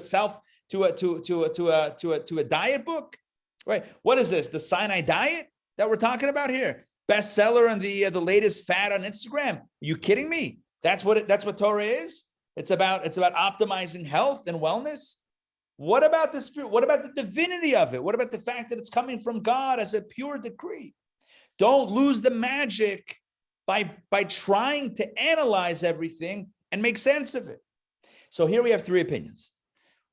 diet book, right? What is this? The Sinai diet that we're talking about here? Bestseller and the latest fad on Instagram. Are you kidding me? That's what Torah is. It's about optimizing health and wellness. What about the spirit? What about the divinity of it? What about the fact that it's coming from God as a pure decree? Don't lose the magic by trying to analyze everything and make sense of it. So here we have three opinions.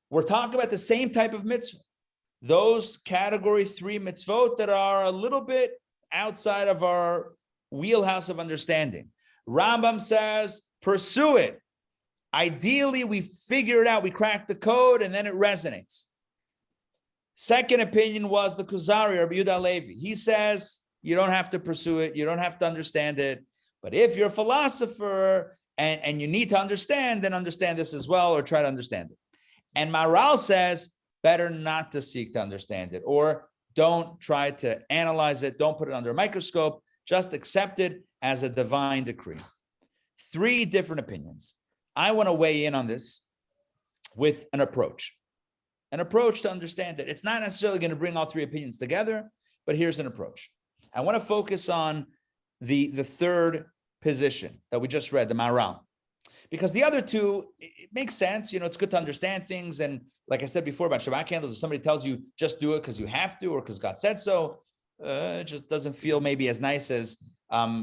We're talking about the same type of mitzvah. Those category 3 mitzvot that are a little bit outside of our wheelhouse of understanding. Rambam says, pursue it. Ideally, we figure it out. We crack the code and then it resonates. Second opinion was the Kuzari, Rabbi Yehuda Levi. He says, you don't have to pursue it. You don't have to understand it. But if you're a philosopher and you need to understand, then understand this as well, or try to understand it. And Maharal says, better not to seek to understand it, or don't try to analyze it. Don't put it under a microscope. Just accept it as a divine decree. 3 different opinions. I want to weigh in on this with an approach to understand it. It's not necessarily going to bring all 3 opinions together, but here's an approach. I want to focus on the third position that we just read, the Maharal, because the other 2, it makes sense. It's good to understand things. And like I said before about Shabbat candles, if somebody tells you just do it because you have to or because God said so, it just doesn't feel maybe as nice as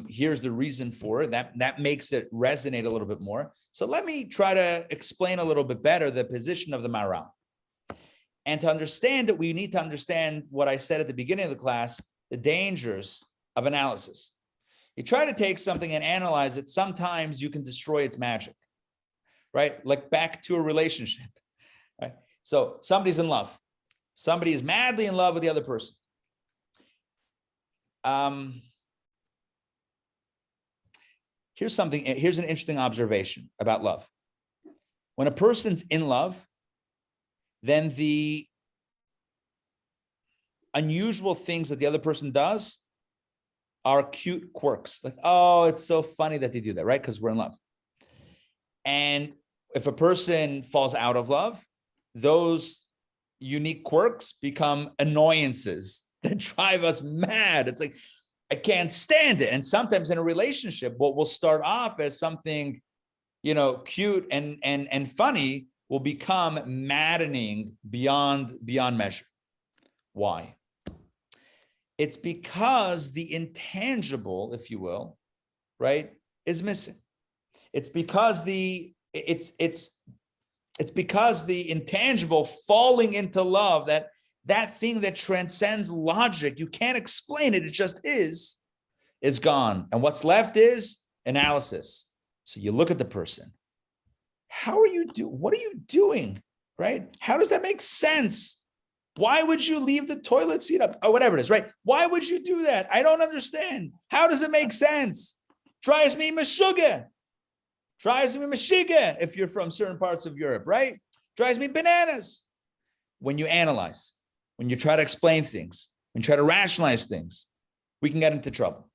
here's the reason for it. That makes it resonate a little bit more. So let me try to explain a little bit better the position of the Maharal. And to understand it, we need to understand what I said at the beginning of the class, the dangers of analysis. You try to take something and analyze it, sometimes you can destroy its magic, right? Like back to a relationship, right? So somebody's in love. Somebody is madly in love with the other person. Here's an interesting observation about love. When a person's in love, then the unusual things that the other person does are cute quirks. Like, oh, it's so funny that they do that, right? Because we're in love. And if a person falls out of love, those unique quirks become annoyances that drive us mad. It's like, I can't stand it. And sometimes in a relationship, what will start off as something, cute and funny will become maddening beyond measure. Why? It's because the intangible, if you will, right, is missing. It's because it's because the intangible falling into love, that thing that transcends logic, you can't explain it, it just is gone. And what's left is analysis. So you look at the person. What are you doing? Right? How does that make sense? Why would you leave the toilet seat up or whatever it is, right? Why would you do that? I don't understand. How does it make sense? Drives me mashuga. Drives me mashiga if you're from certain parts of Europe, right? Drives me bananas. When you analyze, when you try to explain things, when you try to rationalize things, we can get into trouble.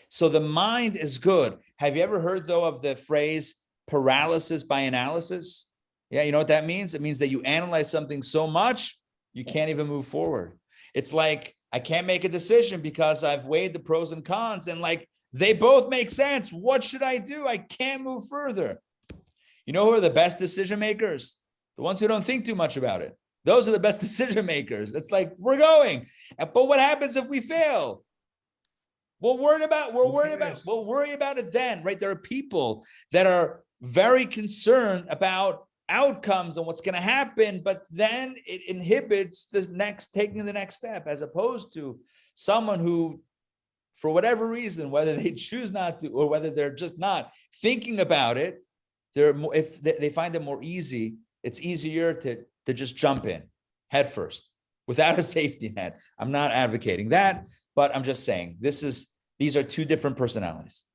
So the mind is good. Have you ever heard, though, of the phrase paralysis by analysis? Yeah, you know what that means? It means that you analyze something so much, you can't even move forward. It's like, I can't make a decision because I've weighed the pros and cons and like, they both make sense. What should I do? I can't move further. You know who are the best decision makers? The ones who don't think too much about it. Those are the best decision makers. It's like, we're going. But what happens if we fail? We'll worry about it then, right? There are people that are very concerned about outcomes and what's going to happen, but then it inhibits taking the next step, as opposed to someone who, for whatever reason, whether they choose not to or whether they're just not thinking about it, if they find it more easy, it's easier to just jump in head first without a safety net. I'm not advocating that, but I'm just saying these are two different personalities.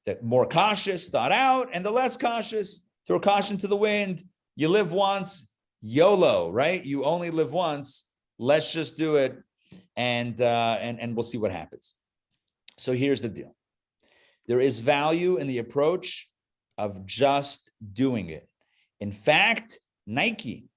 The more cautious, thought out, and the less cautious, throw caution to the wind. You live once, YOLO, right? You only live once. Let's just do it, and we'll see what happens. So here's the deal. There is value in the approach of just doing it. In fact, Nike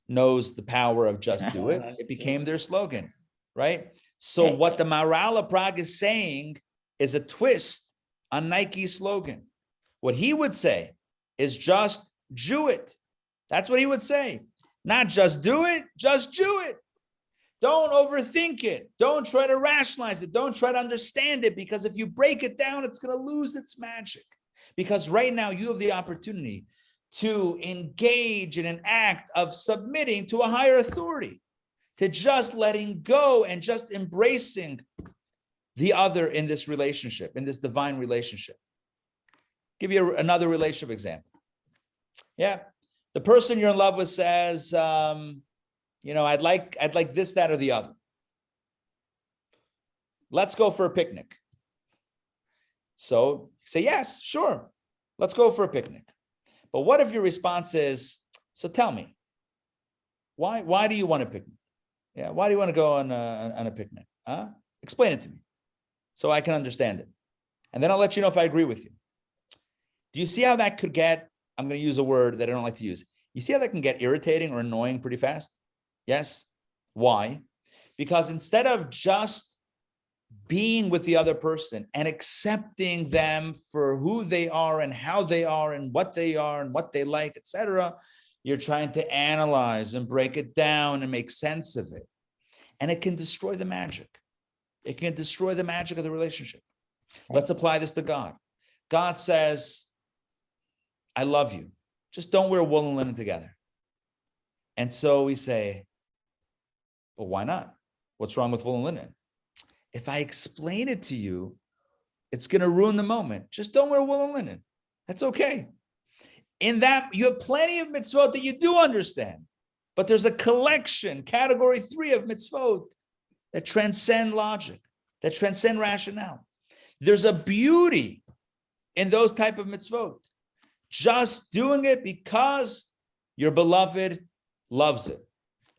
knows the power of just do it. It became their slogan, right? So what the Maharal of Prague is saying is a twist on Nike's slogan. What he would say is just Jew it. That's what he would say. Not just do it, just Jew it. Don't overthink it. Don't try to rationalize it. Don't try to understand it, because if you break it down, it's going to lose its magic. Because right now you have the opportunity to engage in an act of submitting to a higher authority, to just letting go and just embracing the other in this relationship, in this divine relationship. Give you another relationship example. Yeah. The person you're in love with says, I'd like this, that, or the other. Let's go for a picnic. So say, yes, sure. Let's go for a picnic. But what if your response is, so tell me, why do you want a picnic? Yeah, why do you want to go on a picnic? Explain it to me so I can understand it. And then I'll let you know if I agree with you. Do you see how that could get, I'm going to use a word that I don't like to use. You see how that can get irritating or annoying pretty fast? Yes. Why? Because instead of just being with the other person and accepting them for who they are and how they are and what they like, etc., you're trying to analyze and break it down and make sense of it. And it can destroy the magic. It can destroy the magic of the relationship. Let's apply this to God. God says, I love you. Just don't wear wool and linen together. And so we say, well, why not? What's wrong with wool and linen? If I explain it to you, it's going to ruin the moment. Just don't wear wool and linen. That's okay. In that, you have plenty of mitzvot that you do understand, but there's a collection, category 3 of mitzvot that transcend logic, that transcend rationale. There's a beauty in those type of mitzvot. Just doing it because your beloved loves it.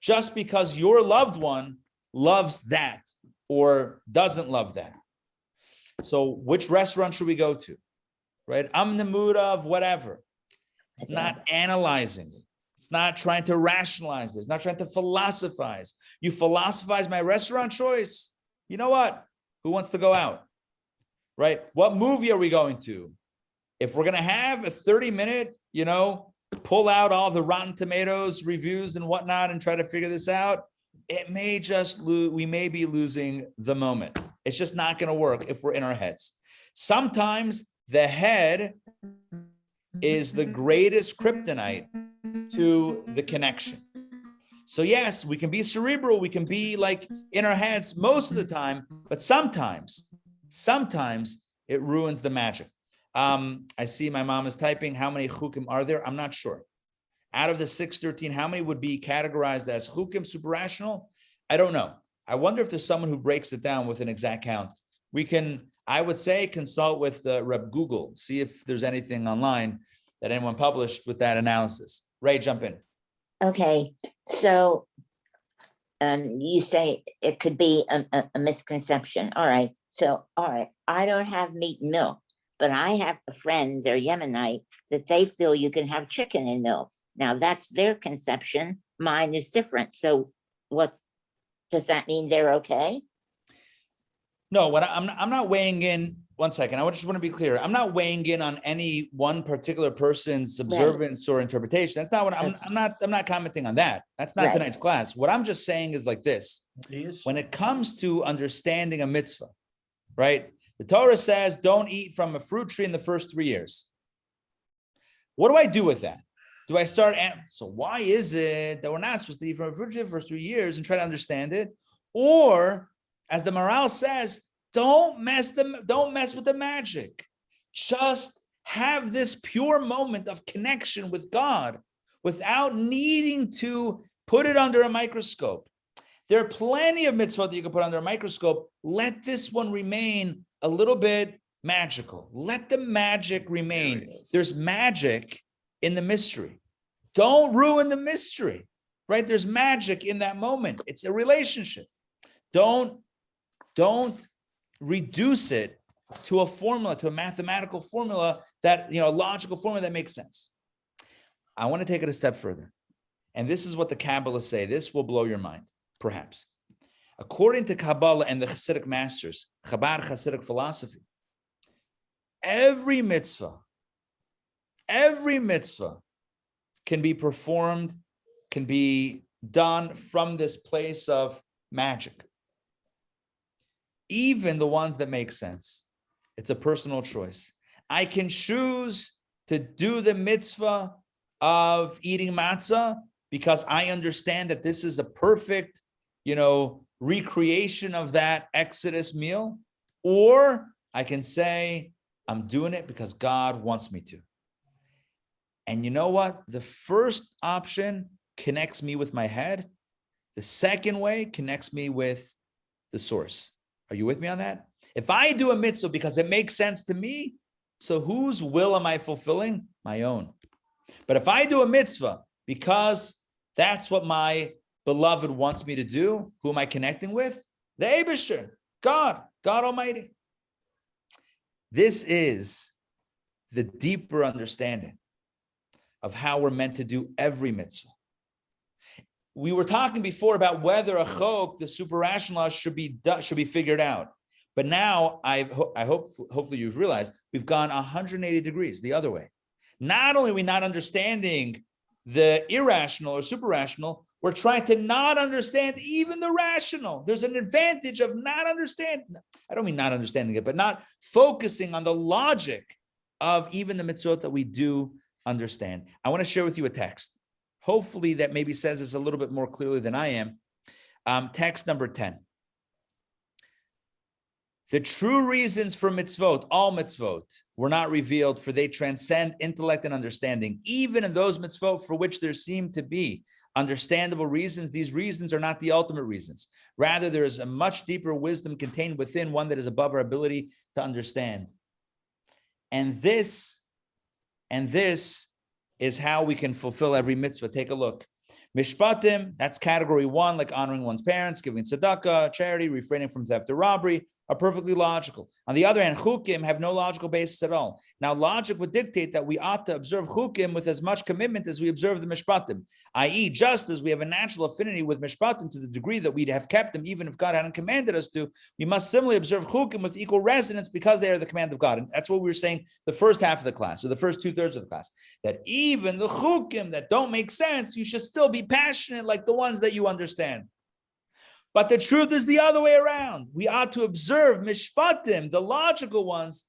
Just because your loved one loves that or doesn't love that. So which restaurant should we go to? Right? I'm in the mood of whatever. It's not analyzing it. It's not trying to rationalize it. It's not trying to philosophize. You philosophize my restaurant choice. You know what? Who wants to go out? Right? What movie are we going to? If we're going to have a 30-minute, pull out all the Rotten Tomatoes reviews and whatnot and try to figure this out, it may just we may be losing the moment. It's just not going to work if we're in our heads. Sometimes the head is the greatest kryptonite to the connection. So yes, we can be cerebral, we can be like in our heads most of the time, but sometimes it ruins the magic. I see my mom is typing, how many chukim are there? I'm not sure. Out of the 613, how many would be categorized as chukim, super rational? I don't know. I wonder if there's someone who breaks it down with an exact count. We can, I would say, consult with Reb Google, see if there's anything online that anyone published with that analysis. Ray, jump in. Okay, so you say it could be a misconception. All right, so I don't have meat and milk, but I have a friend, they're Yemenite, that they feel you can have chicken and milk. Now that's their conception. Mine is different. So does that mean they're okay? No, I'm not weighing in. One second. I just want to be clear. I'm not weighing in on any one particular person's observance or interpretation. That's not what I'm not commenting on that. That's not tonight's class. What I'm just saying is like this. When it comes to understanding a mitzvah, right? The Torah says, don't eat from a fruit tree in the first 3 years. What do I do with that? Do I start? So why is it that we're not supposed to eat from a fruit tree for 3 years and try to understand it? Or, as the morale says, don't mess with the magic. Just have this pure moment of connection with God without needing to put it under a microscope. There are plenty of mitzvot that you can put under a microscope. Let this one remain a little bit magical. Let the magic remain. There's magic in the mystery. Don't ruin the mystery, right? There's magic in that moment. It's a relationship. Don't reduce it to a formula, to a mathematical formula that, a logical formula that makes sense. I want to take it a step further. And this is what the Kabbalah say. This will blow your mind, perhaps. According to Kabbalah and the Hasidic masters, Chabad Hasidic philosophy, every mitzvah can be performed, can be done from this place of magic. Even the ones that make sense. It's a personal choice. I can choose to do the mitzvah of eating matzah because I understand that this is a perfect, recreation of that Exodus meal. Or I can say, I'm doing it because God wants me to. And you know what? The first option connects me with my head. The second way connects me with the source. Are you with me on that? If I do a mitzvah because it makes sense to me, so whose will am I fulfilling? My own. But if I do a mitzvah because that's what my beloved wants me to do, who am I connecting with? The Eibusher, God Almighty. This is the deeper understanding of how we're meant to do every mitzvah. We were talking before about whether a chok, the super rational, should be figured out. But now hopefully you've realized we've gone 180 degrees the other way. Not only are we not understanding the irrational or super rational, we're trying to not understand even the rational. There's an advantage of not understanding. I don't mean not understanding it, but not focusing on the logic of even the mitzvot that we do understand. I want to share with you a text. Hopefully that maybe says this a little bit more clearly than I am. Text number 10. The true reasons for mitzvot, all mitzvot, were not revealed, for they transcend intellect and understanding. Even in those mitzvot for which there seem to be understandable reasons, these reasons are not the ultimate reasons. Rather, there is a much deeper wisdom contained within, one that is above our ability to understand. And this is how we can fulfill every mitzvah. Take a look. Mishpatim, that's category 1, like honoring one's parents, giving tzedakah, charity, refraining from theft or robbery, are perfectly logical. On the other hand, chukim have no logical basis at all. Now, logic would dictate that we ought to observe chukim with as much commitment as we observe the mishpatim, i.e., just as we have a natural affinity with mishpatim to the degree that we'd have kept them even if God hadn't commanded us to, we must similarly observe chukim with equal resonance because they are the command of God. And that's what we were saying the first half of the class, or the first 2/3 of the class, that even the chukim that don't make sense, you should still be passionate like the ones that you understand. But the truth is the other way around. We ought to observe mishpatim, the logical ones,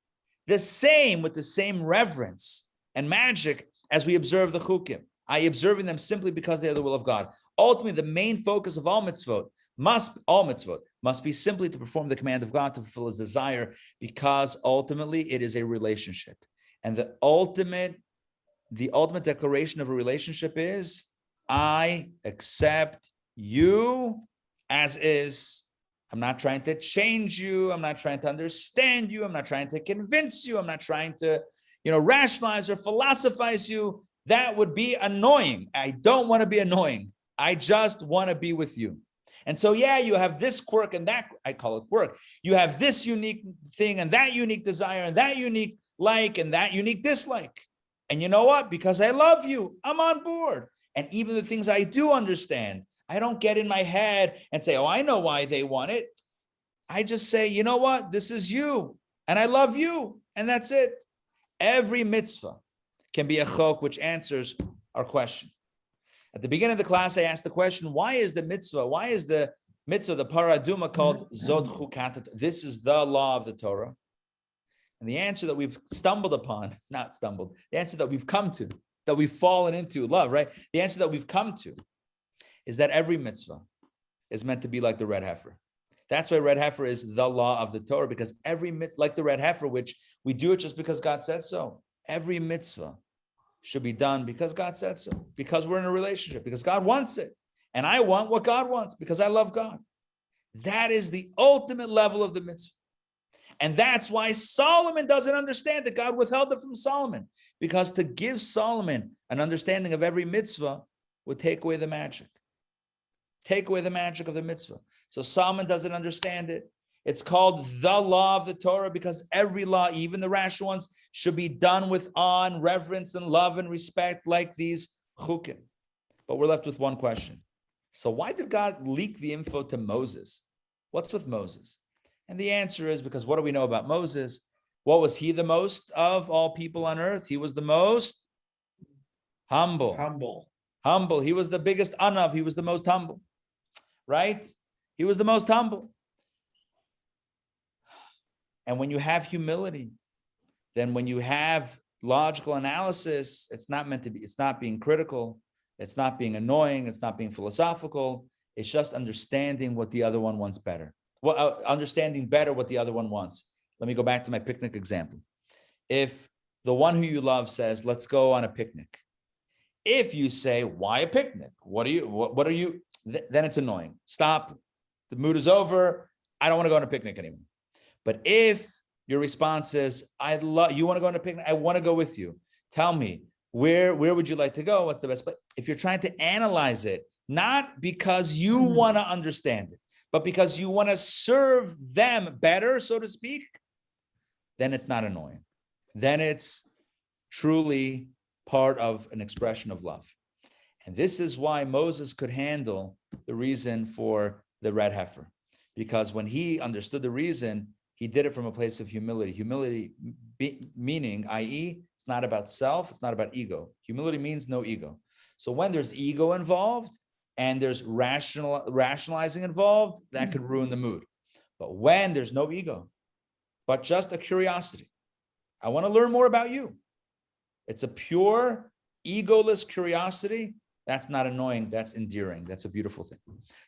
with the same reverence and magic as we observe the chukim, i.e. observing them simply because they are the will of God. Ultimately, the main focus of all mitzvot must be simply to perform the command of God, to fulfill his desire, because ultimately it is a relationship. And the ultimate declaration of a relationship is, I accept you as is. I'm not trying to change you. I'm not trying to understand you. I'm not trying to convince you. I'm not trying to, rationalize or philosophize you. That would be annoying. I don't want to be annoying. I just want to be with you. And so, you have this quirk and that, I call it quirk. You have this unique thing and that unique desire and that unique like and that unique dislike. And you know what? Because I love you, I'm on board. And even the things I do understand, I don't get in my head and say, oh, I know why they want it. I just say, you know what? This is you and I love you. And that's it. Every mitzvah can be a chok which answers our question. At the beginning of the class, I asked the question, why is the mitzvah, the paraduma called Zod Chukat? This is the law of the Torah. And the answer that we've the answer that we've come to, that we've fallen into, love, right? The answer that we've come to is that every mitzvah is meant to be like the red heifer. That's why red heifer is the law of the Torah, because every mitzvah, like the red heifer, which we do it just because God said so, every mitzvah should be done because God said so, because we're in a relationship, because God wants it. And I want what God wants because I love God. That is the ultimate level of the mitzvah. And that's why Solomon doesn't understand that God withheld it from Solomon, because to give Solomon an understanding of every mitzvah would take away the magic. Take away the magic of the mitzvah. So Solomon doesn't understand it. It's called the law of the Torah because every law, even the rational ones, should be done with awe and reverence and love and respect like these chukim. But we're left with one question. So why did God leak the info to Moses? What's with Moses? And the answer is because what do we know about Moses? What was he the most of all people on earth? He was the most humble. Humble. He was the biggest anav. He was the most humble. Right? He was the most humble. And when you have humility, then when you have logical analysis, it's not being critical. It's not being annoying. It's not being philosophical. It's just understanding what the other one wants better. Well, understanding better what the other one wants. Let me go back to my picnic example. If the one who you love says, let's go on a picnic. If you say, why a picnic? What are you? Then it's annoying. Stop. The mood is over. I don't want to go on a picnic anymore. But if your response is, you want to go on a picnic? I want to go with you. Tell me, where would you like to go? What's the best place? If you're trying to analyze it, not because you want to understand it, but because you want to serve them better, so to speak, then it's not annoying. Then it's truly part of an expression of love. And this is why Moses could handle the reason for the red heifer. Because when he understood the reason, he did it from a place of humility. Humility meaning, i.e., it's not about self, it's not about ego. Humility means no ego. So when there's ego involved and there's rationalizing involved, that could ruin the mood. But when there's no ego, but just a curiosity, I want to learn more about you. It's a pure, egoless curiosity. That's not annoying. That's endearing. That's a beautiful thing.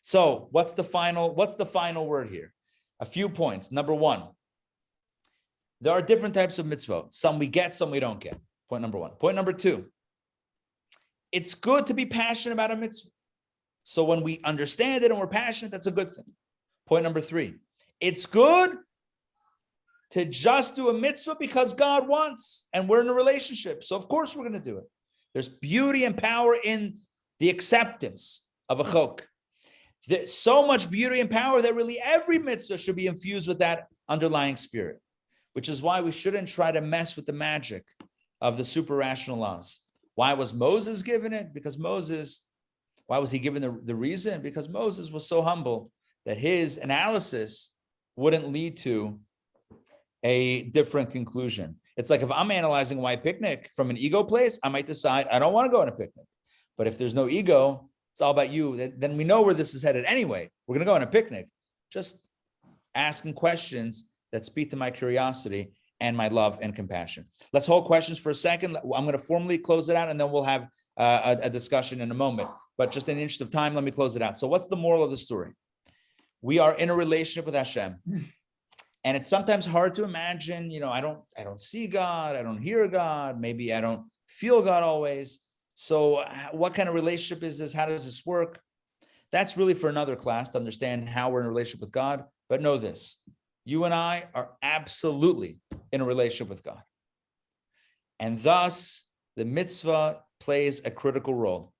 So what's the final word here? A few points. Number one, there are different types of mitzvot. Some we get, some we don't get. Point number one. Point number two, it's good to be passionate about a mitzvah. So when we understand it and we're passionate, that's a good thing. Point number three, it's good to just do a mitzvah because God wants, and we're in a relationship. So of course we're going to do it. There's beauty and power in the acceptance of a chok. There's so much beauty and power that really every mitzvah should be infused with that underlying spirit, which is why we shouldn't try to mess with the magic of the super rational laws. Why was Moses given it? Why was he given the reason? Because Moses was so humble that his analysis wouldn't lead to a different conclusion. It's like if I'm analyzing why picnic from an ego place, I might decide I don't want to go on a picnic. But if there's no ego, it's all about you, then we know where this is headed anyway. We're going to go on a picnic. Just asking questions that speak to my curiosity. and my love and compassion. Let's hold questions for a second. I'm going to formally close it out, and then we'll have a discussion in a moment. But just in the interest of time, let me close it out. So what's the moral of the story? We are in a relationship with Hashem. And it's sometimes hard to imagine, I don't see God, I don't hear God, maybe I don't feel God always. So what kind of relationship is this? How does this work? That's really for another class to understand how we're in a relationship with God. But know this, you and I are absolutely in a relationship with God. And thus, the mitzvah plays a critical role.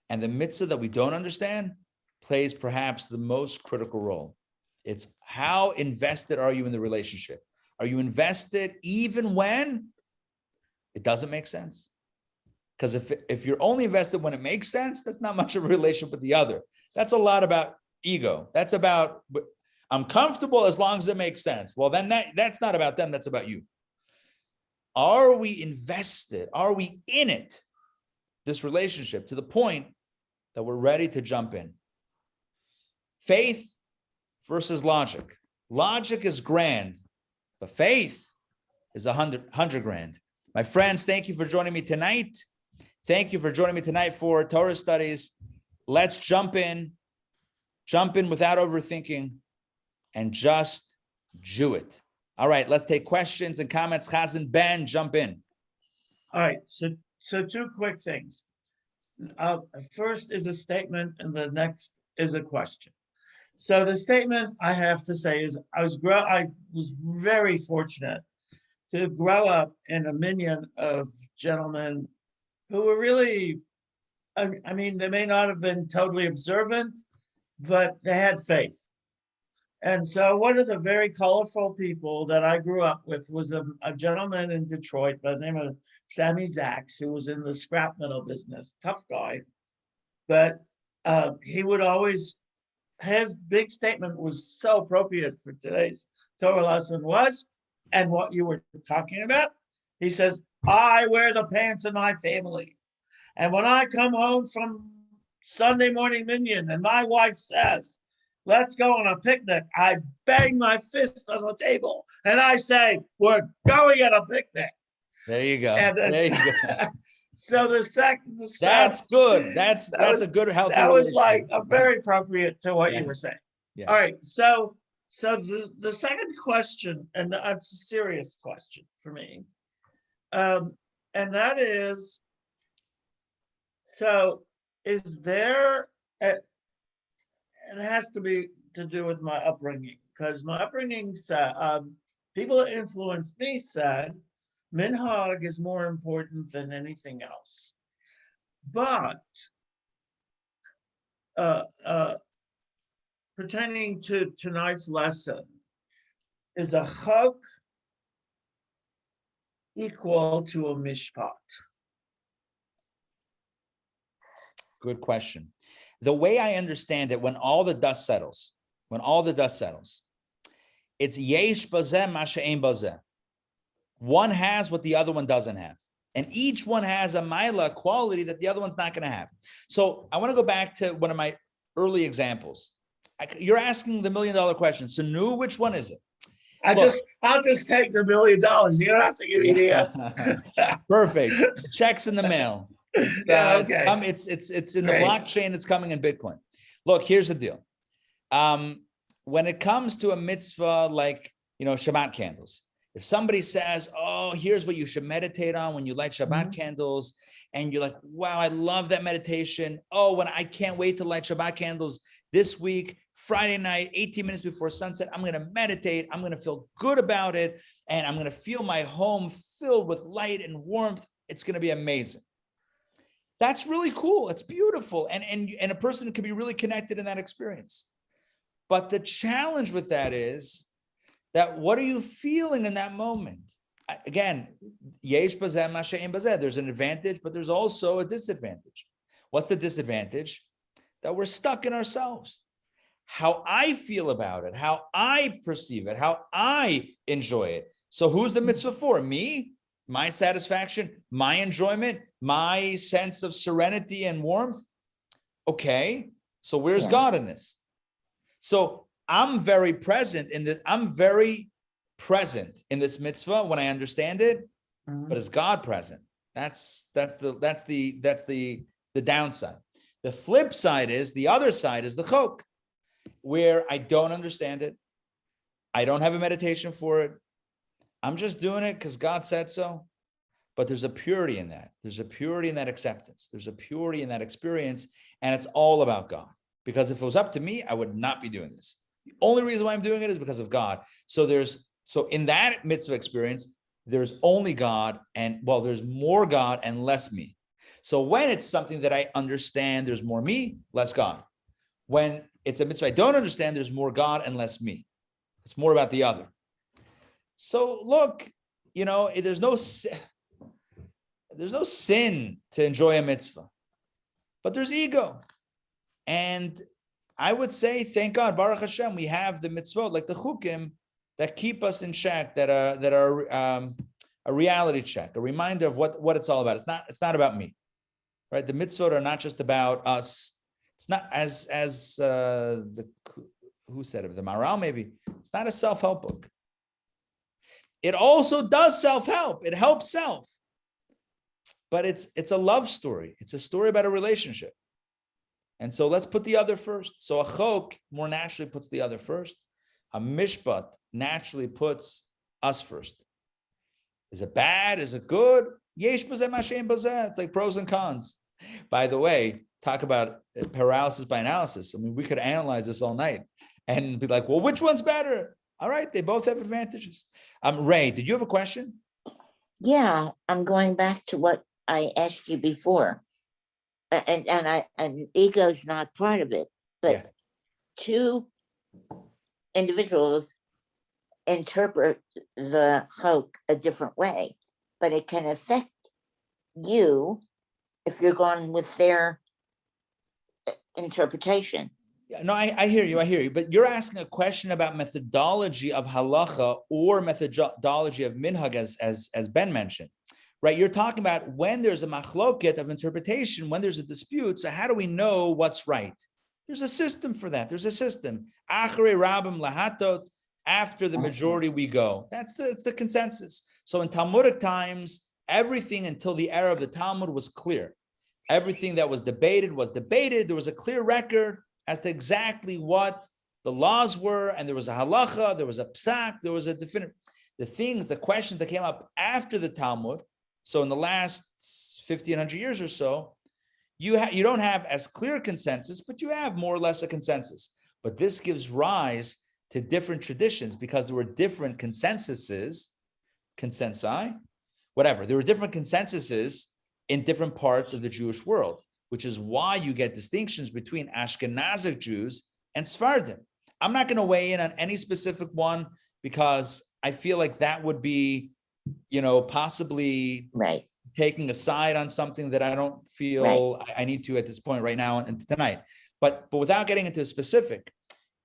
And the mitzvah that we don't understand plays perhaps the most critical role. It's how invested are you in the relationship? Are you invested even when it doesn't make sense? Because if you're only invested when it makes sense, that's not much of a relationship with the other. That's a lot about ego. That's about, I'm comfortable as long as it makes sense. Well, then that's not about them, that's about you. Are we invested? Are we in it, this relationship, to the point that we're ready to jump in? Faith versus logic. Logic is grand, but faith is 100 grand. My friends, thank you for joining me tonight. Thank you for joining me tonight for Torah studies. Let's jump in without overthinking and just Jew it. All right, let's take questions and comments. Chazan Ben, jump in. All right, so two quick things. First is a statement and the next is a question. So the statement I have to say is I was very fortunate to grow up in a minyan of gentlemen who were really, I mean, they may not have been totally observant, but they had faith. And so one of the very colorful people that I grew up with was a gentleman in Detroit by the name of Sammy Zaks, who was in the scrap metal business, tough guy. But he would always, his big statement was so appropriate for today's Torah lesson was, and what you were talking about, he says, I wear the pants of my family. And when I come home from Sunday morning minyan and my wife says, let's go on a picnic, I bang my fist on the table and I say, we're going on a picnic. There you go. There you go. So that's good. That's a good healthy. That was like a very appropriate to what you were saying. Yes. All right. So the second question, and it's a serious question for me, and that is, so is there, it has to be to do with my upbringing, because my upbringing said, people that influenced me said, minhag is more important than anything else. But pertaining to tonight's lesson, is a chok equal to a mishpat? Good question. The way I understand it, when all the dust settles, it's yesh bazeh ma she'ein bazeh. One has what the other one doesn't have. And each one has a maila quality that the other one's not going to have. So I want to go back to one of my early examples. You're asking the $1 million question. So Nu, which one is it? I'll just take the $1 million. You don't have to give me the answer. Perfect. Checks in the mail. It's in the blockchain. It's coming in Bitcoin. Look, here's the deal. When it comes to a mitzvah like, Shabbat candles, if somebody says, oh, here's what you should meditate on when you light Shabbat candles, and you're like, wow, I love that meditation. Oh, when I can't wait to light Shabbat candles this week, Friday night, 18 minutes before sunset, I'm going to meditate. I'm going to feel good about it. And I'm going to feel my home filled with light and warmth. It's going to be amazing. That's really cool. It's beautiful. And a person can be really connected in that experience. But the challenge with that is that what are you feeling in that moment? Again, yesh bazeh ma she'ein bazeh. There's an advantage, but there's also a disadvantage. What's the disadvantage? That we're stuck in ourselves. How I feel about it, how I perceive it, how I enjoy it. So who's the mitzvah for? Me? My satisfaction, my enjoyment, my sense of serenity and warmth? Okay, so where's God in this? So I'm very present in this. I'm very present in this mitzvah when I understand it, Mhm. but is God present? That's the downside. The flip side is, the other side is the chok, where I don't understand it. I don't have a meditation for it. I'm just doing it because God said so. But there's a purity in that. There's a purity in that acceptance. There's a purity in that experience. And it's all about God. Because if it was up to me, I would not be doing this. The only reason why I'm doing it is because of God. So in that mitzvah experience, there's only God, and there's more God and less me. So when it's something that I understand, there's more me, less God. When it's a mitzvah I don't understand, there's more God and less me. It's more about the other. So look, there's no sin to enjoy a mitzvah, but there's ego. And I would say, thank God, Baruch Hashem, we have the mitzvot, like the chukim, that keep us in check, that are a reality check, a reminder of what it's all about. It's not about me, right? The mitzvot are not just about us. It's not who said it? The Maral, maybe. It's not a self-help book. It also does self-help. It helps self. But it's a love story. It's a story about a relationship. And so let's put the other first. So a chok more naturally puts the other first. A mishpat naturally puts us first. Is it bad? Is it good? Yesh b'zeh mashem b'zeh. It's like pros and cons. By the way, talk about paralysis by analysis. I mean, we could analyze this all night and be like, well, which one's better? All right, they both have advantages. Ray, did you have a question? Yeah, I'm going back to what I asked you before. And ego's not part of it, but Yeah. Two individuals interpret the chok a different way, but it can affect you if you're going with their interpretation. Yeah, no, I hear you. But you're asking a question about methodology of halacha or methodology of minhag, as Ben mentioned, right? You're talking about when there's a machloket of interpretation, when there's a dispute. So how do we know what's right? There's a system for that. There's a system. Achrei rabim lahatot. After the majority we go. It's the consensus. So in Talmudic times, everything until the era of the Talmud was clear. Everything that was debated was debated. There was a clear record as to exactly what the laws were, and there was a halacha, there was a psak, there was a definitive. The questions that came up after the Talmud, so in the last 1,500 years or so, you don't have as clear consensus, but you have more or less a consensus. But this gives rise to different traditions because there were different consensi, whatever. There were different consensuses in different parts of the Jewish world, which is why you get distinctions between Ashkenazic Jews and Sephardim. I'm not going to weigh in on any specific one because I feel like that would be, possibly right, taking a side on something that I don't feel right. I need to at this point right now and tonight. But without getting into a specific,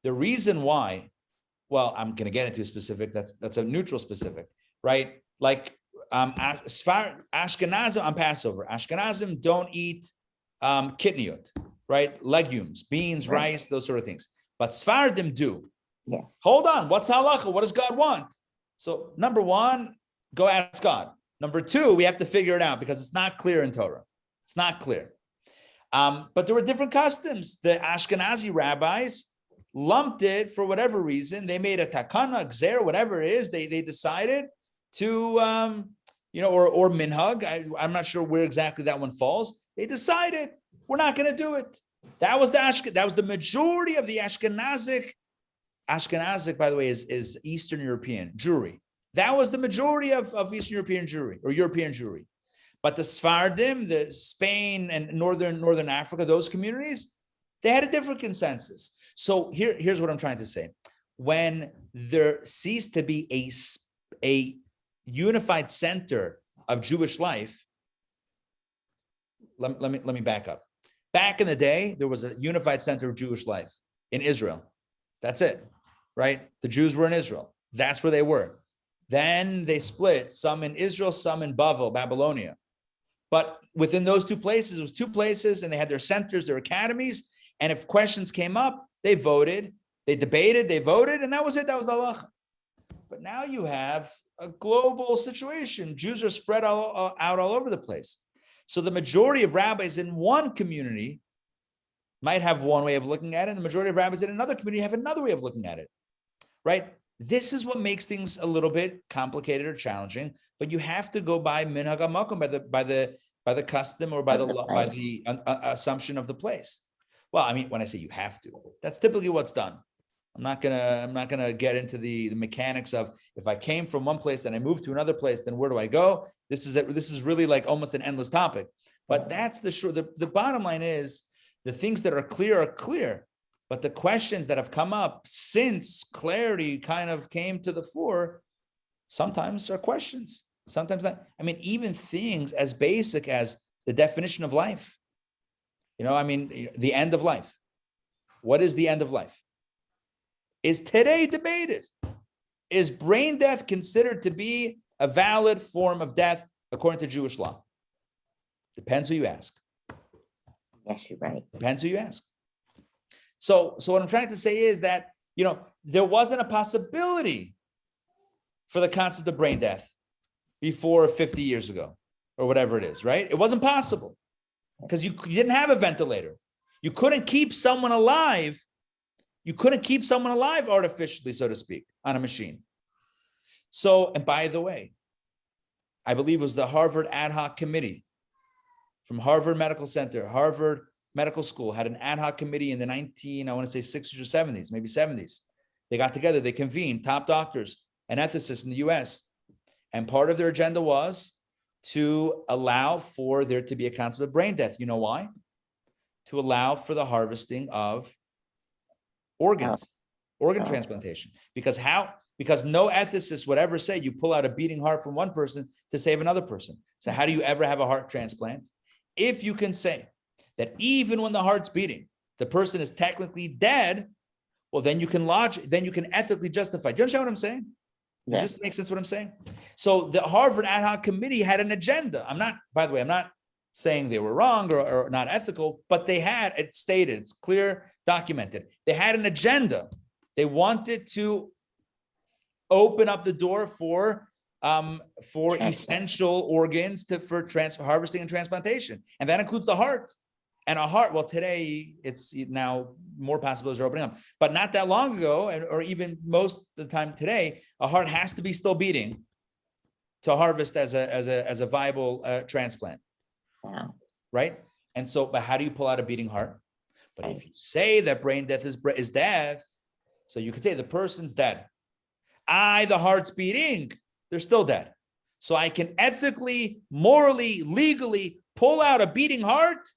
the reason why, well, I'm going to get into a specific, that's a neutral specific, right? Like Ashkenazim on Passover, Ashkenazim don't eat kitniyot, right? Legumes, beans, rice, those sort of things. But Sephardim do. Yeah. Hold on, what's halacha? What does God want? So number one, go ask God. Number two, we have to figure it out because it's not clear in Torah. It's not clear. But there were different customs. The Ashkenazi rabbis lumped it for whatever reason. They made a takana, gzer, whatever it is. They decided to, or minhag. I'm not sure where exactly that one falls. They decided we're not going to do it. That was the majority of the Ashkenazic. Ashkenazic, by the way, is Eastern European Jewry. That was the majority of Eastern European Jewry or European Jewry. But the Sephardim, the Spain and Northern Africa, those communities, they had a different consensus. So here's what I'm trying to say. When there ceased to be a unified center of Jewish life, let me back up. Back in the day, there was a unified center of Jewish life in Israel. That's it, right? The Jews were in Israel. That's where they were. Then they split, some in Israel, some in Babylonia. But within those two places, it was two places, and they had their centers, their academies. And if questions came up, they voted, they debated, they voted, and that was it. That was the halacha. But now you have a global situation. Jews are spread out all over the place. So the majority of rabbis in one community might have one way of looking at it, and the majority of rabbis in another community have another way of looking at it, right? This is what makes things a little bit complicated or challenging, but you have to go by minhag hamakom, by the custom or by the assumption of the place. Well, I mean, when I say you have to, that's typically what's done. I'm not gonna get into the mechanics of if I came from one place and I moved to another place, then where do I go? This is really like almost an endless topic. But that's the bottom line is the things that are clear. But the questions that have come up since clarity kind of came to the fore, sometimes are questions, sometimes not. I mean, even things as basic as the definition of life. I mean, the end of life. What is the end of life? Is today debated. Is brain death considered to be a valid form of death according to Jewish law? Depends who you ask. Yes, you're right. Depends who you ask. So what I'm trying to say is that, there wasn't a possibility for the concept of brain death before 50 years ago or whatever it is, right? It wasn't possible because you didn't have a ventilator. You couldn't keep someone alive. You couldn't keep someone alive artificially, so to speak, on a machine. So, and by the way, I believe it was the Harvard ad hoc committee from Harvard Medical Center, Harvard Medical School had an ad hoc committee in the 60s or 70s, maybe 70s. They got together, they convened top doctors and ethicists in the US. And part of their agenda was to allow for there to be a concept of brain death. You know why? To allow for the harvesting of organs, organ transplantation. Because no ethicist would ever say you pull out a beating heart from one person to save another person. So how do you ever have a heart transplant? If you can say that even when the heart's beating, the person is technically dead, well, then you can ethically justify. Do you understand what I'm saying? Does this make sense what I'm saying? So the Harvard ad hoc committee had an agenda. I'm not saying they were wrong or not ethical, but it's stated, it's clear, documented. They had an agenda. They wanted to open up the door for essential organs for harvesting and transplantation. And that includes the heart. And a heart, well, today it's now more possibilities are opening up. But not that long ago, or even most of the time today, a heart has to be still beating to harvest as a viable transplant. Wow. Right? And so, but how do you pull out a beating heart? But if you say that brain death is death, so you could say the person's dead. The heart's beating, they're still dead. So I can ethically, morally, legally pull out a beating heart,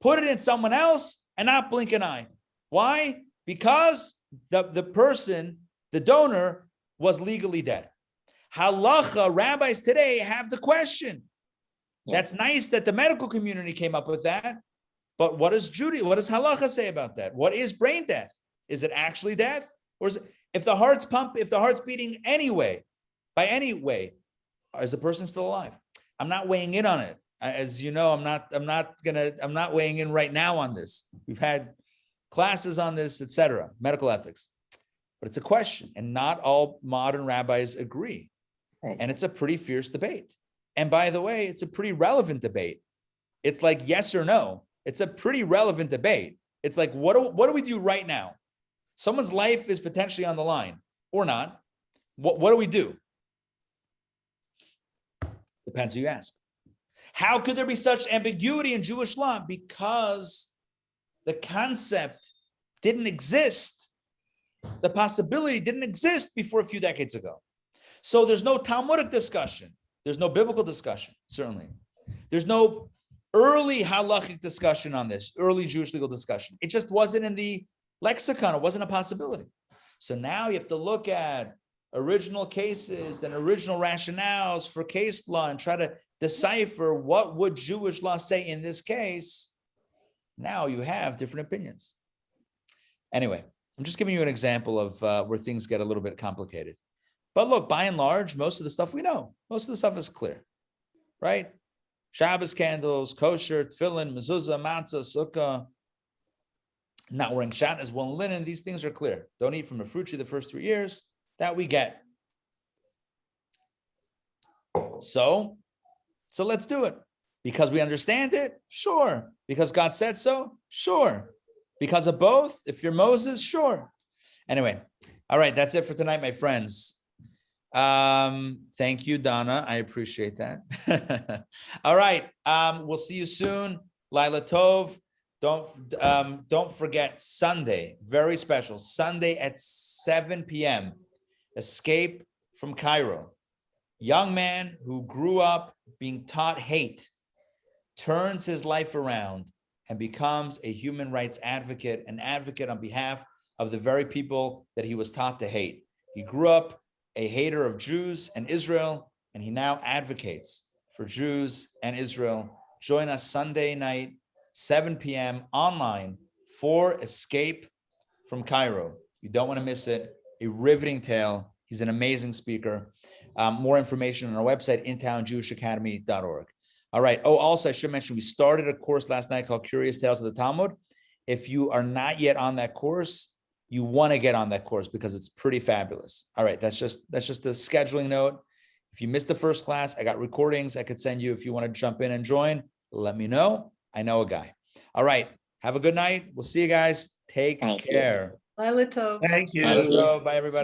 put it in someone else, and not blink an eye. Why? Because the person, the donor, was legally dead. Halacha, rabbis today have the question. That's nice that the medical community came up with that. But what does halacha say about that? What is brain death? Is it actually death? Or is it, if the heart's beating anyway, by any way, is the person still alive? I'm not weighing in on it. As you know, I'm not weighing in right now on this. We've had classes on this, etc., medical ethics. But it's a question, and not all modern rabbis agree. Right. And it's a pretty fierce debate. And by the way, it's a pretty relevant debate. It's like yes or no. It's a pretty relevant debate. It's like, what do we do right now? Someone's life is potentially on the line or not. What do we do? Depends who you ask. How could there be such ambiguity in Jewish law? Because the concept didn't exist. The possibility didn't exist before a few decades ago. So there's no Talmudic discussion. There's no biblical discussion, certainly. There's no early halachic discussion on this, early Jewish legal discussion. It just wasn't in the lexicon. It wasn't a possibility. So now you have to look at original cases and original rationales for case law and try to decipher what would Jewish law say in this case. Now you have different opinions. Anyway, I'm just giving you an example of where things get a little bit complicated. But look, by and large, most of the stuff we know. Most of the stuff is clear, right? Shabbos candles, kosher, tefillin, mezuzah, matzah, sukkah, not wearing shatnez, woolen linen. These things are clear. Don't eat from a fruit tree the first 3 years. That we get. So let's do it. Because we understand it? Sure. Because God said so? Sure. Because of both? If you're Moses? Sure. Anyway, all right, that's it for tonight, my friends. Thank you, Donna. I appreciate that. All right, we'll see you soon. Laila Tov. Don't forget Sunday, very special. Sunday at 7 p.m. Escape from Cairo. Young man who grew up being taught hate turns his life around and becomes a human rights advocate, an advocate on behalf of the very people that he was taught to hate. He grew up a hater of Jews and Israel, and he now advocates for Jews and Israel. Join us Sunday night, 7 p.m. online for Escape from Cairo. You don't want to miss it. A riveting tale. He's an amazing speaker. More information on our website, intownjewishacademy.org. All right. Oh, also, I should mention, we started a course last night called Curious Tales of the Talmud. If you are not yet on that course, you want to get on that course because it's pretty fabulous. All right. That's just a scheduling note. If you missed the first class, I got recordings I could send you. If you want to jump in and join, let me know. I know a guy. All right. Have a good night. We'll see you guys. Take care. Laila Tov. Thank you. Bye, everybody.